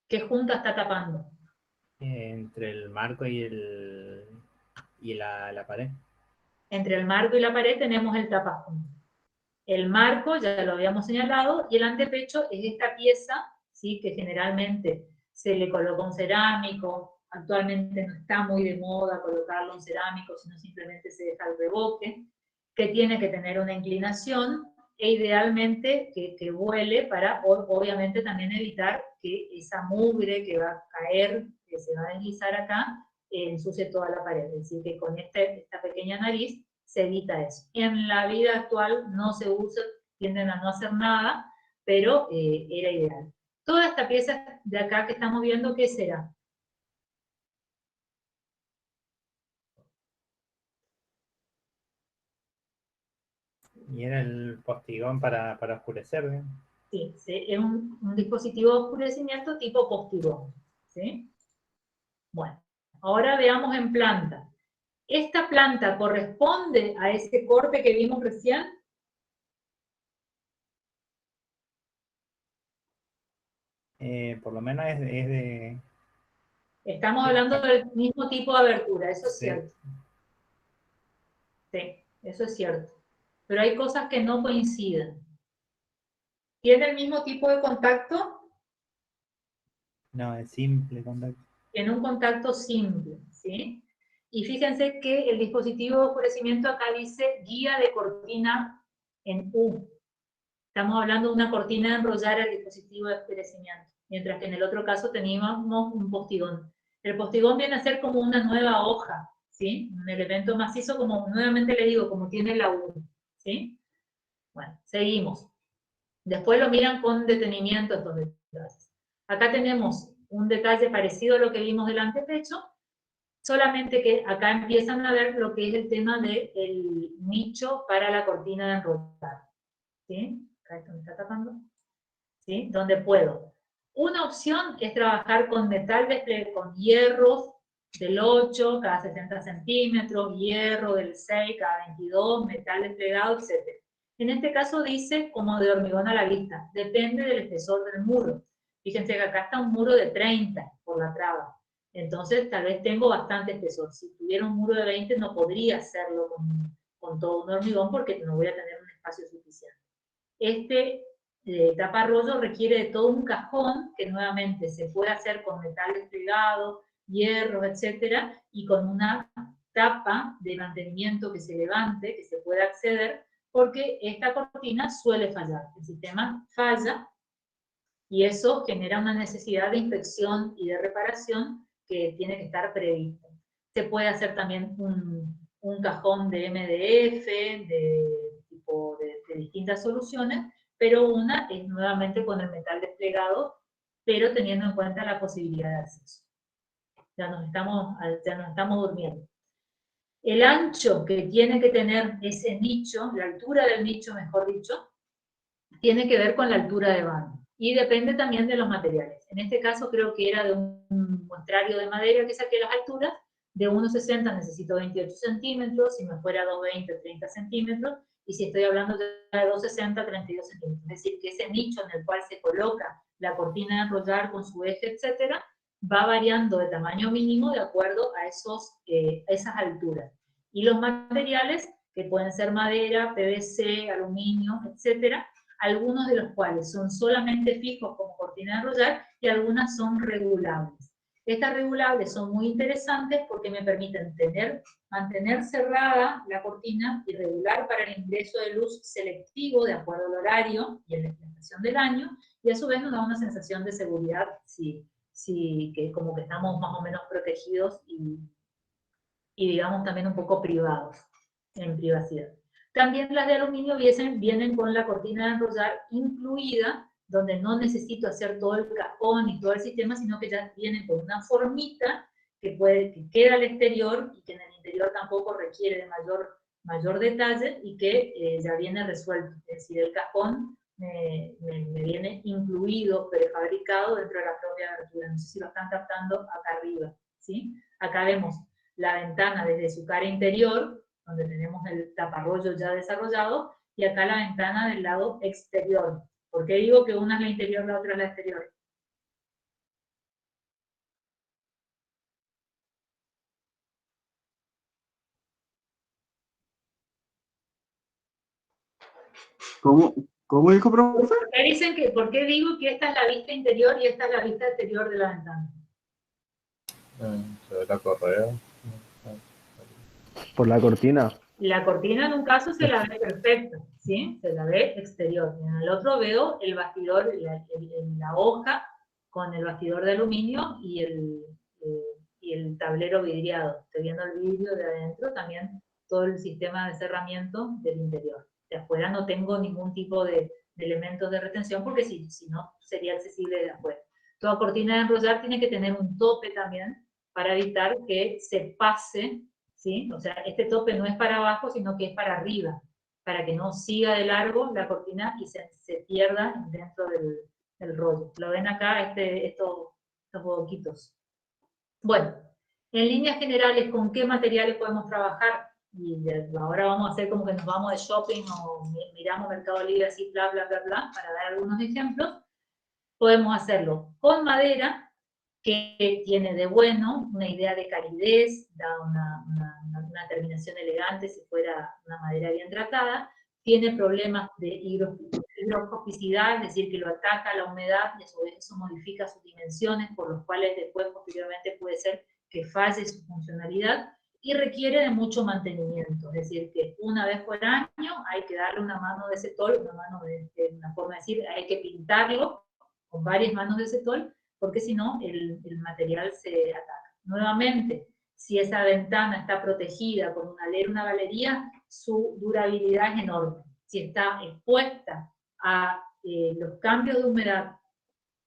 ¿Qué junta está tapando? Entre el marco y la pared. Entre el marco y la pared tenemos el tapapunta. El marco, ya lo habíamos señalado, y el antepecho es esta pieza, ¿sí? Que generalmente se le coloca un cerámico. Actualmente no está muy de moda colocarlo en cerámico, sino simplemente se deja el revoque, que tiene que tener una inclinación e idealmente que vuele para, obviamente, también evitar que esa mugre que va a caer, que se va a deslizar acá, ensucie toda la pared. Es decir, que con esta pequeña nariz se evita eso. En la vida actual no se usa, tienden a no hacer nada, pero era ideal. Toda esta pieza de acá que estamos viendo, ¿qué será? Y era el postigón para oscurecer, ¿eh? Sí, es un dispositivo de oscurecimiento tipo postigón, ¿sí? Bueno, ahora veamos en planta. ¿Esta planta corresponde a ese corte que vimos recién? Por lo menos es de... Estamos hablando del mismo tipo de abertura, eso es Sí. cierto. Sí, eso es cierto. Pero hay cosas que no coinciden. ¿Tiene el mismo tipo de contacto? No, es simple contacto. Tiene un contacto simple, ¿sí? Y fíjense que el dispositivo de oscurecimiento acá dice guía de cortina en U. Estamos hablando de una cortina de enrollar el dispositivo de oscurecimiento, mientras que en el otro caso teníamos un postigón. El postigón viene a ser como una nueva hoja, ¿sí? Un elemento macizo, como nuevamente le digo, como tiene la U, ¿sí? Bueno, seguimos. Después lo miran con detenimiento estos detalles. Acá tenemos un detalle parecido a lo que vimos del antepecho, solamente que acá empiezan a ver lo que es el tema del nicho para la cortina de enrollar. ¿Sí? Acá esto me está tapando. ¿Sí? Donde puedo. Una opción es trabajar con metal con hierros del 8 cada 60 centímetros, hierro del 6 cada 22, metal desplegado, etc. En este caso dice como de hormigón a la vista, depende del espesor del muro. Fíjense que acá está un muro de 30 por la traba, entonces tal vez tengo bastante espesor. Si tuviera un muro de 20 no podría hacerlo con todo un hormigón porque no voy a tener un espacio suficiente. Este taparrollo requiere de todo un cajón que nuevamente se puede hacer con metal desplegado, hierros, etcétera, y con una tapa de mantenimiento que se levante, que se pueda acceder, porque esta cortina suele fallar. El sistema falla y eso genera una necesidad de inspección y de reparación que tiene que estar prevista. Se puede hacer también un cajón de MDF, de distintas soluciones, pero una es nuevamente con el metal desplegado, pero teniendo en cuenta la posibilidad de acceso. Ya nos estamos durmiendo. El ancho que tiene que tener ese nicho, la altura del nicho, mejor dicho, tiene que ver con la altura de vano. Y depende también de los materiales. En este caso creo que era de un muestrario de madera que saqué las alturas. De 1,60 necesito 28 centímetros, si me fuera 2,20, 30 centímetros, y si estoy hablando de 2,60, 32 centímetros. Es decir, que ese nicho en el cual se coloca la cortina de enrollar con su eje, etcétera, va variando de tamaño mínimo de acuerdo a esas alturas. Y los materiales, que pueden ser madera, PVC, aluminio, etcétera, algunos de los cuales son solamente fijos como cortina de enrollar y algunas son regulables. Estas regulables son muy interesantes porque me permiten mantener cerrada la cortina y regular para el ingreso de luz selectivo de acuerdo al horario y a la estación del año, y a su vez nos da una sensación de seguridad, que como que estamos más o menos protegidos y digamos también un poco privados, en privacidad. También las de aluminio vienen con la cortina de enrollar incluida, donde no necesito hacer todo el cajón y todo el sistema, sino que ya vienen con una formita que queda al exterior y que en el interior tampoco requiere de mayor detalle y que ya viene resuelto. Es decir, el cajón me viene incluido, prefabricado dentro de la propia abertura. No sé si lo están captando acá arriba. ¿sí? Acá vemos la ventana desde su cara interior, donde tenemos el taparrollo ya desarrollado, y acá la ventana del lado exterior. ¿Por qué digo que una es la interior, la otra es la exterior? ¿Cómo dijo, profe? ¿Por qué digo que esta es la vista interior y esta es la vista exterior de la ventana? Se ve la correa. Por la cortina. La cortina en un caso se la ve perfecta, ¿sí? Se la ve exterior. En el otro veo el bastidor, la hoja con el bastidor de aluminio y el tablero vidriado. Estoy viendo el vidrio de adentro, también todo el sistema de cerramiento del interior. De afuera no tengo ningún tipo de elementos de retención porque si no sería accesible de afuera. Toda cortina de enrollar tiene que tener un tope también para evitar que se pase, ¿sí? O sea, este tope no es para abajo, sino que es para arriba, para que no siga de largo la cortina y se pierda dentro del rollo. ¿Lo ven acá, estos boquitos? Bueno, en líneas generales, ¿con qué materiales podemos trabajar? Y ahora vamos a hacer como que nos vamos de shopping o miramos Mercado Libre así, bla, bla, bla, bla, para dar algunos ejemplos. Podemos hacerlo con madera, que tiene de bueno una idea de calidez, da una terminación elegante si fuera una madera bien tratada, tiene problemas de higroscopicidad, es decir, que lo ataca la humedad y a su vez eso modifica sus dimensiones, por los cuales después posteriormente puede ser que falle su funcionalidad, y requiere de mucho mantenimiento, es decir, que una vez por año hay que darle una mano de cetol, una forma de decir, hay que pintarlo con varias manos de cetol, porque si no, el material se ataca. Nuevamente, si esa ventana está protegida con un alero, una galería, su durabilidad es enorme. Si está expuesta a los cambios de humedad,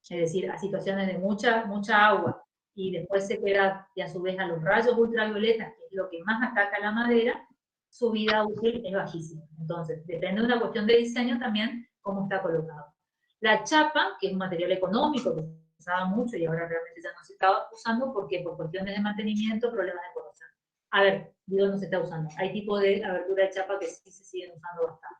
es decir, a situaciones de mucha agua, y después sequedad, y a su vez a los rayos ultravioletas, que es lo que más ataca la madera, su vida útil es bajísima. Entonces, depende de una cuestión de diseño también, cómo está colocado. La chapa, que es un material económico, que se usaba mucho y ahora realmente ya no se está usando, porque por cuestiones de mantenimiento, problemas de corrosión. A ver, digo, no se está usando. Hay tipos de abertura de chapa que sí se siguen usando bastante.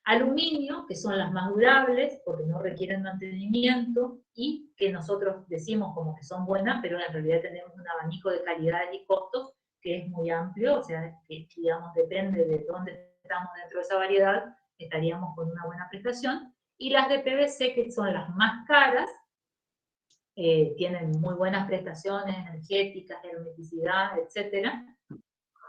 Aluminio, que son las más durables, porque no requieren mantenimiento, y que nosotros decimos como que son buenas, pero en realidad tenemos un abanico de calidades y costos que es muy amplio, o sea, que digamos depende de dónde estamos dentro de esa variedad, estaríamos con una buena prestación. Y las de PVC, que son las más caras, tienen muy buenas prestaciones energéticas, hermeticidad, etc.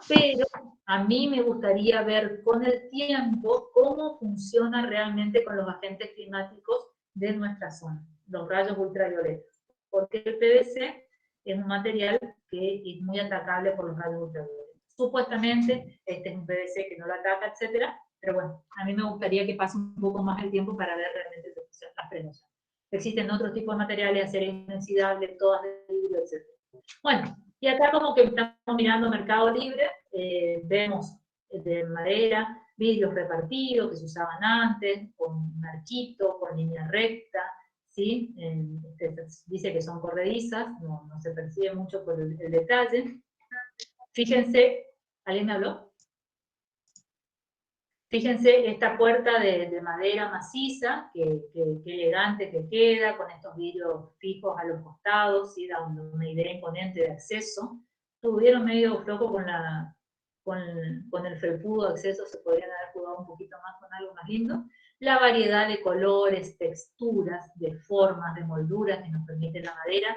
Pero a mí me gustaría ver con el tiempo cómo funciona realmente con los agentes climáticos de nuestra zona, los rayos ultravioletas. Porque el PVC es un material que es muy atacable por los rayos ultravioletas. Supuestamente este es un PVC que no lo ataca, etc. Pero bueno, a mí me gustaría que pase un poco más el tiempo para ver realmente las prenociones. Existen otros tipos de materiales, acero inoxidable, todas de vidrio, etc. Bueno, y acá como que estamos mirando Mercado Libre, vemos de madera, vidrios repartidos que se usaban antes, con un arquito, con línea recta, ¿sí? Dice que son corredizas, no se percibe mucho por el detalle. Fíjense, ¿alguien me habló? Fíjense esta puerta de madera maciza, que elegante que queda, con estos vidrios fijos a los costados, ¿sí? Da una idea imponente de acceso. Estuvieron medio flojo con el felpudo acceso, se podrían haber jugado un poquito más con algo más lindo. La variedad de colores, texturas, de formas, de molduras que nos permite la madera,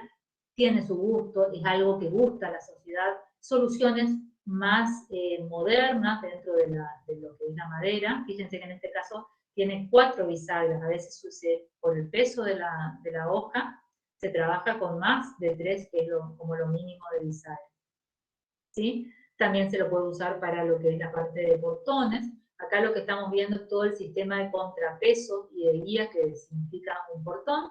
tiene su gusto, es algo que gusta a la sociedad. Soluciones más modernas dentro de lo que es la madera. Fíjense que en este caso tiene 4 bisagras, a veces por el peso de la hoja se trabaja con más de 3, que es como lo mínimo de bisagras. ¿Sí? También se lo puede usar para lo que es la parte de portones. Acá lo que estamos viendo es todo el sistema de contrapeso y de guía que significa un portón.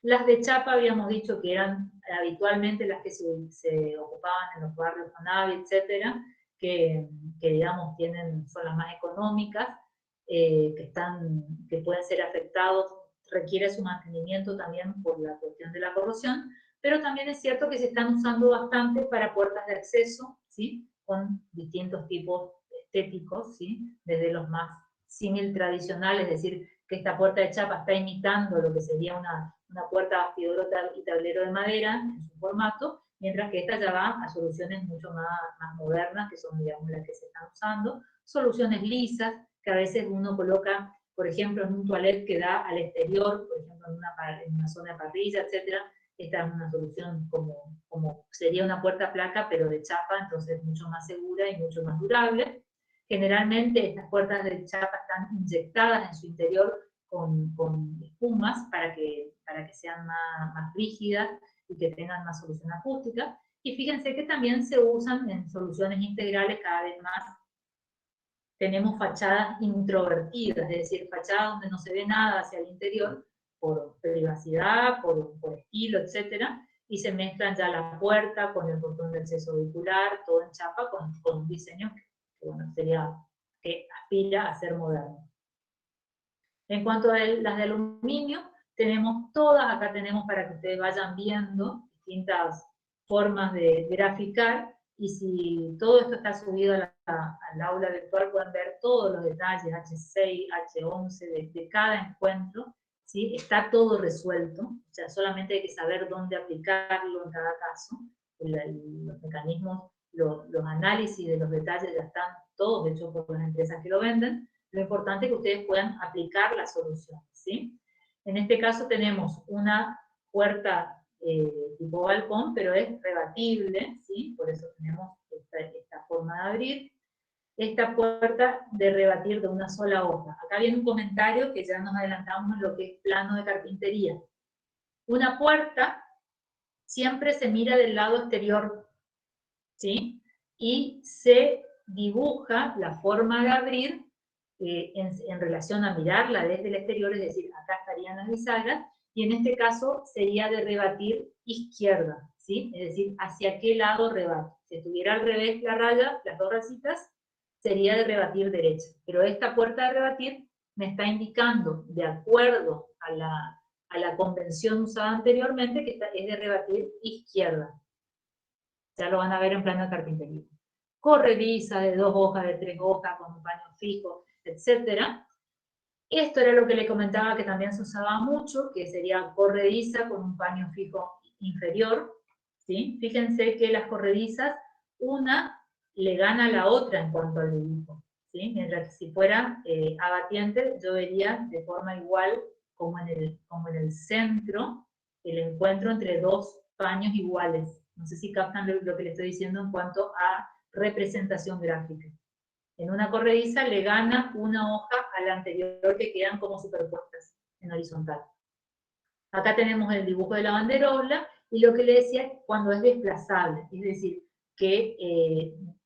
Las de chapa habíamos dicho que eran habitualmente las que se ocupaban en los barrios Fonavi, etcétera, que digamos son las más económicas, que pueden ser afectados, requiere su mantenimiento también por la cuestión de la corrosión, pero también es cierto que se están usando bastante para puertas de acceso, ¿sí? Con distintos tipos estéticos, ¿sí? Desde los más símil tradicionales, es decir, que esta puerta de chapa está imitando lo que sería una puerta bastidor y tablero de madera en su formato, mientras que esta ya va a soluciones mucho más modernas, que son, digamos, las que se están usando, soluciones lisas, que a veces uno coloca, por ejemplo, en un toilet que da al exterior, por ejemplo, en una zona de parrilla, etc. Esta es una solución como sería una puerta placa, pero de chapa, entonces mucho más segura y mucho más durable. Generalmente estas puertas de chapa están inyectadas en su interior con espumas para que sean más rígidas y que tengan más solución acústica. Y fíjense que también se usan en soluciones integrales cada vez más. Tenemos fachadas introvertidas, es decir, fachadas donde no se ve nada hacia el interior, por privacidad, por estilo, etc. Y se mezclan ya la puerta con el portón de acceso vehicular, todo en chapa, con un diseño que bueno, que aspira a ser moderno. En cuanto a las de aluminio, tenemos todas, acá tenemos para que ustedes vayan viendo distintas formas de graficar, y si todo esto está subido al aula virtual, pueden ver todos los detalles, H6, H11, de cada encuentro, ¿sí? Está todo resuelto, o sea, solamente hay que saber dónde aplicarlo en cada caso. Los mecanismos, los análisis de los detalles ya están todos hechos por las empresas que lo venden. Lo importante es que ustedes puedan aplicar la solución, ¿sí? En este caso tenemos una puerta tipo balcón, pero es rebatible, ¿sí? Por eso tenemos esta forma de abrir. Esta puerta de rebatir de una sola hoja. Acá viene un comentario que ya nos adelantamos en lo que es plano de carpintería. Una puerta siempre se mira del lado exterior, ¿sí? Y se dibuja la forma de abrir en relación a mirarla desde el exterior, es decir, acá estarían las bisagras, y en este caso sería de rebatir izquierda, ¿sí? Es decir, hacia qué lado rebato. Si estuviera al revés la raya, las dos rayitas, sería de rebatir derecha. Pero esta puerta de rebatir me está indicando, de acuerdo a la convención usada anteriormente, que es de rebatir izquierda. Ya lo van a ver en plano de carpintería. Corrediza de 2 hojas, de 3 hojas, con un paño fijo, etc. Esto era lo que le comentaba que también se usaba mucho, que sería corrediza con un paño fijo inferior, ¿sí? Fíjense que las corredizas, una le gana a la otra en cuanto al dibujo, ¿sí? Mientras que si fuera abatiente, yo vería de forma igual como en el centro el encuentro entre dos paños iguales. No sé si captan lo que les estoy diciendo en cuanto a representación gráfica. En una corrediza le gana una hoja a la anterior, que quedan como superpuestas en horizontal. Acá tenemos el dibujo de la banderola, y lo que le decía, cuando es desplazable, es decir, que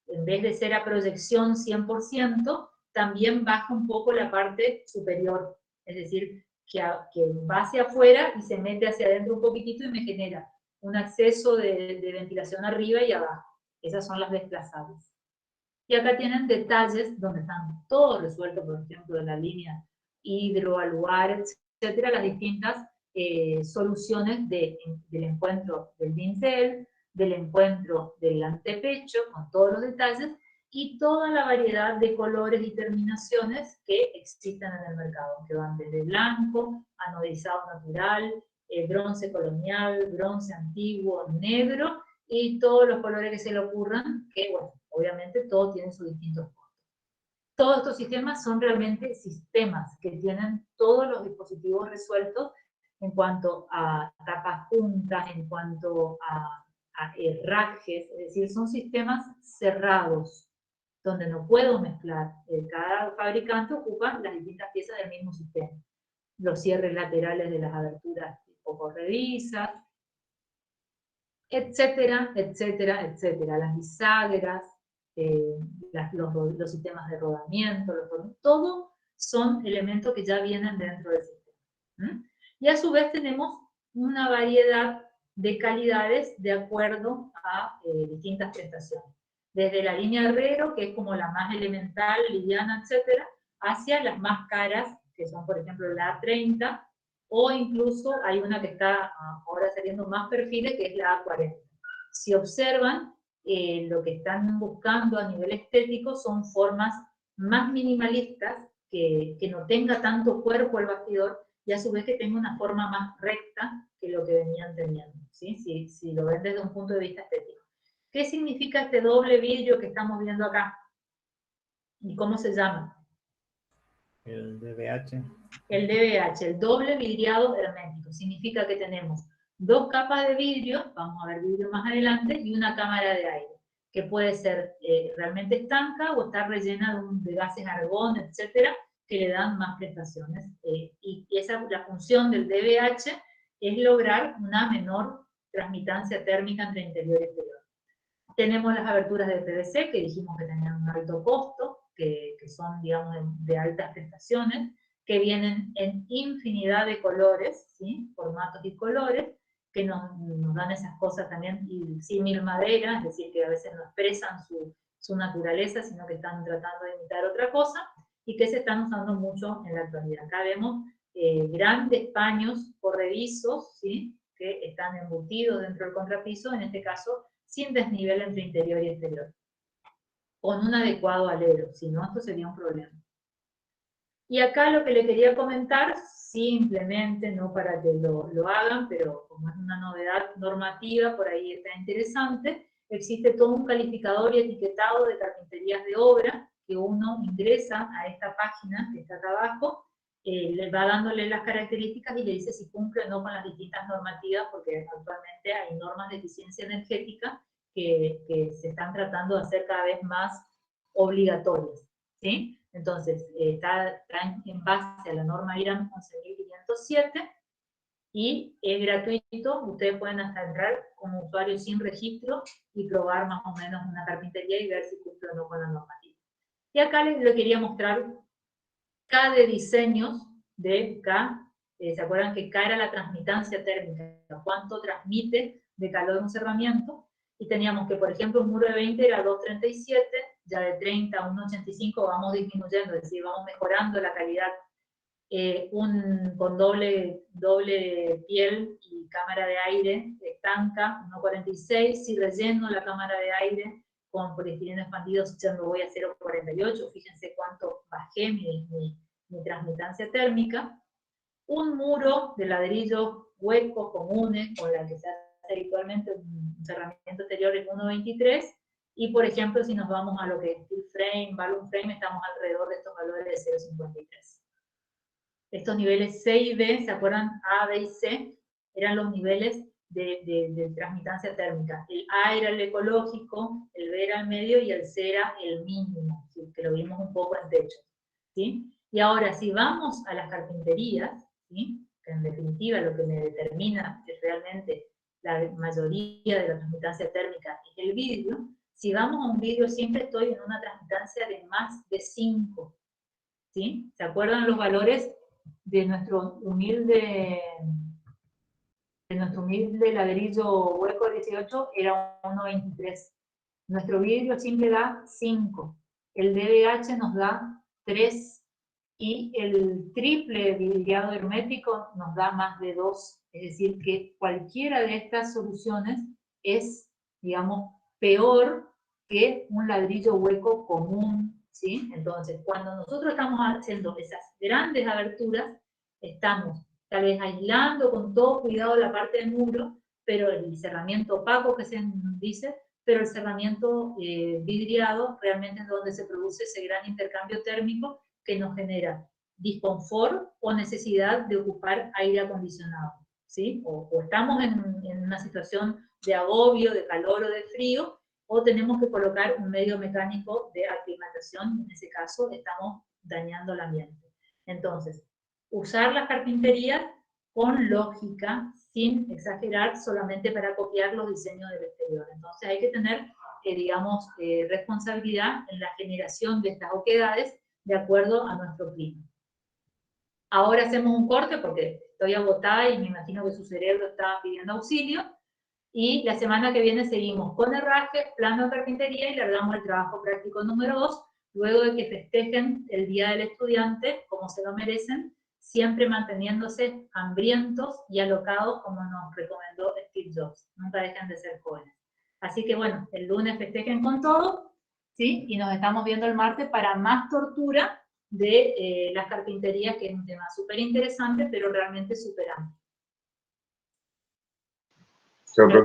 en vez de ser a proyección 100%, también baja un poco la parte superior, es decir, que va hacia afuera y se mete hacia adentro un poquitito y me genera un acceso de ventilación arriba y abajo. Esas son las desplazables. Y acá tienen detalles donde están todo resuelto, por ejemplo, de la línea hidro, aluar, etcétera, las distintas soluciones del encuentro del dintel, del encuentro del antepecho, con todos los detalles, y toda la variedad de colores y terminaciones que existen en el mercado, que van desde blanco, anodizado natural, bronce colonial, bronce antiguo, negro, y todos los colores que se le ocurran, que bueno, obviamente todos tienen sus distintos costos. Todos estos sistemas son realmente sistemas que tienen todos los dispositivos resueltos en cuanto a tapas juntas, en cuanto a herrajes, es decir, son sistemas cerrados, donde no puedo mezclar. Cada fabricante ocupa las distintas piezas del mismo sistema. Los cierres laterales de las aberturas tipo corredizas, etcétera, etcétera, etcétera. Las bisagras, los sistemas de rodamiento, todo son elementos que ya vienen dentro del sistema. Y a su vez tenemos una variedad de calidades de acuerdo a distintas prestaciones. Desde la línea Herrero, que es como la más elemental, liviana, etcétera, hacia las más caras, que son por ejemplo la A30, o incluso hay una que está ahora saliendo más perfiles, que es la A40. Si observan, lo que están buscando a nivel estético son formas más minimalistas, que no tenga tanto cuerpo el bastidor, y a su vez que tenga una forma más recta que lo que venían teniendo, ¿sí? Si lo ven desde un punto de vista estético. ¿Qué significa este doble vidrio que estamos viendo acá? ¿Y cómo se llama? El DBH. El DBH, el doble vidriado hermético. Significa que tenemos 2 capas de vidrio, vamos a ver vidrio más adelante, y una cámara de aire, que puede ser realmente estanca o estar rellena de gases argón, etcétera, que le dan más prestaciones. Y esa, la función del DBH es lograr una menor transmitancia térmica entre interior y exterior. Tenemos las aberturas de PVC, que dijimos que tenían un alto costo, que son, digamos, de altas prestaciones, que vienen en infinidad de colores, ¿sí? Formatos y colores, que nos dan esas cosas también, y símil madera, es decir, que a veces no expresan su naturaleza, sino que están tratando de imitar otra cosa, y que se están usando mucho en la actualidad. Acá vemos grandes paños corredizos, ¿sí? Que están embutidos dentro del contrapiso, en este caso, sin desnivel entre interior y exterior, con un adecuado alero, si no, esto sería un problema. Y acá lo que le quería comentar, simplemente, no para que lo hagan, pero como es una novedad normativa, por ahí está interesante, existe todo un calificador y etiquetado de carpinterías de obra, que uno ingresa a esta página que está acá abajo, le va dándole las características y le dice si cumple o no con las distintas normativas, porque actualmente hay normas de eficiencia energética que se están tratando de hacer cada vez más obligatorias, ¿sí? Entonces, está en base a la norma IRAM 11.507 y es gratuito. Ustedes pueden hasta entrar como usuario sin registro y probar más o menos una carpintería y ver si cumple o no con la normativa. Y acá les quería mostrar K de diseños de K. ¿Se acuerdan que K era la transmitancia térmica? ¿Cuánto transmite de calor un cerramiento? Y teníamos que, por ejemplo, un muro de 20 era 2.37, ya de 30 a 1.85 vamos disminuyendo, es decir, vamos mejorando la calidad. Con doble piel y cámara de aire estanca, 1.46, si relleno la cámara de aire con poliestireno expandido, ya me voy a 0.48, fíjense cuánto bajé mi transmitancia térmica. Un muro de ladrillos huecos comunes, con la que se hace habitualmente un cerramiento exterior es 1.23, y por ejemplo, si nos vamos a lo que es steel frame, balloon frame, estamos alrededor de estos valores de 0.53. Estos niveles C y B, ¿se acuerdan? A, B y C, eran los niveles de transmitancia térmica. El A era el ecológico, el B era el medio y el C era el mínimo, ¿sí? Que lo vimos un poco en techo, ¿sí? Y ahora, si vamos a las carpinterías, ¿sí? Que en definitiva lo que me determina que realmente la mayoría de la transmitancia térmica es el vidrio, si vamos a un vidrio siempre estoy en una transmitancia de más de 5, ¿sí? ¿Se acuerdan los valores de nuestro humilde ladrillo hueco 18? Era 1.23. Nuestro vidrio simple da 5. El DBH nos da 3. Y el triple vidriado hermético nos da más de 2. Es decir, que cualquiera de estas soluciones es, digamos, peor que un ladrillo hueco común, ¿sí? Entonces, cuando nosotros estamos haciendo esas grandes aberturas, estamos tal vez aislando con todo cuidado la parte del muro, pero el cerramiento opaco que se dice, pero el cerramiento vidriado realmente es donde se produce ese gran intercambio térmico que nos genera disconfort o necesidad de ocupar aire acondicionado, ¿sí? O estamos en una situación de agobio, de calor o de frío, o tenemos que colocar un medio mecánico de aclimatación, en ese caso estamos dañando el ambiente. Entonces, usar las carpinterías con lógica, sin exagerar, solamente para copiar los diseños del exterior. Entonces hay que tener, digamos, responsabilidad en la generación de estas oquedades de acuerdo a nuestro clima. Ahora hacemos un corte porque estoy agotada y me imagino que su cerebro está pidiendo auxilio, y la semana que viene seguimos con herraje, plano de carpintería y largamos el trabajo práctico número 2, luego de que festejen el Día del Estudiante, como se lo merecen, siempre manteniéndose hambrientos y alocados como nos recomendó Steve Jobs. Nunca dejen de ser jóvenes. Así que bueno, el lunes festejen con todo, ¿sí? Y nos estamos viendo el martes para más tortura de las carpinterías, que es un tema súper interesante, pero realmente súper amplio. Chao, profe.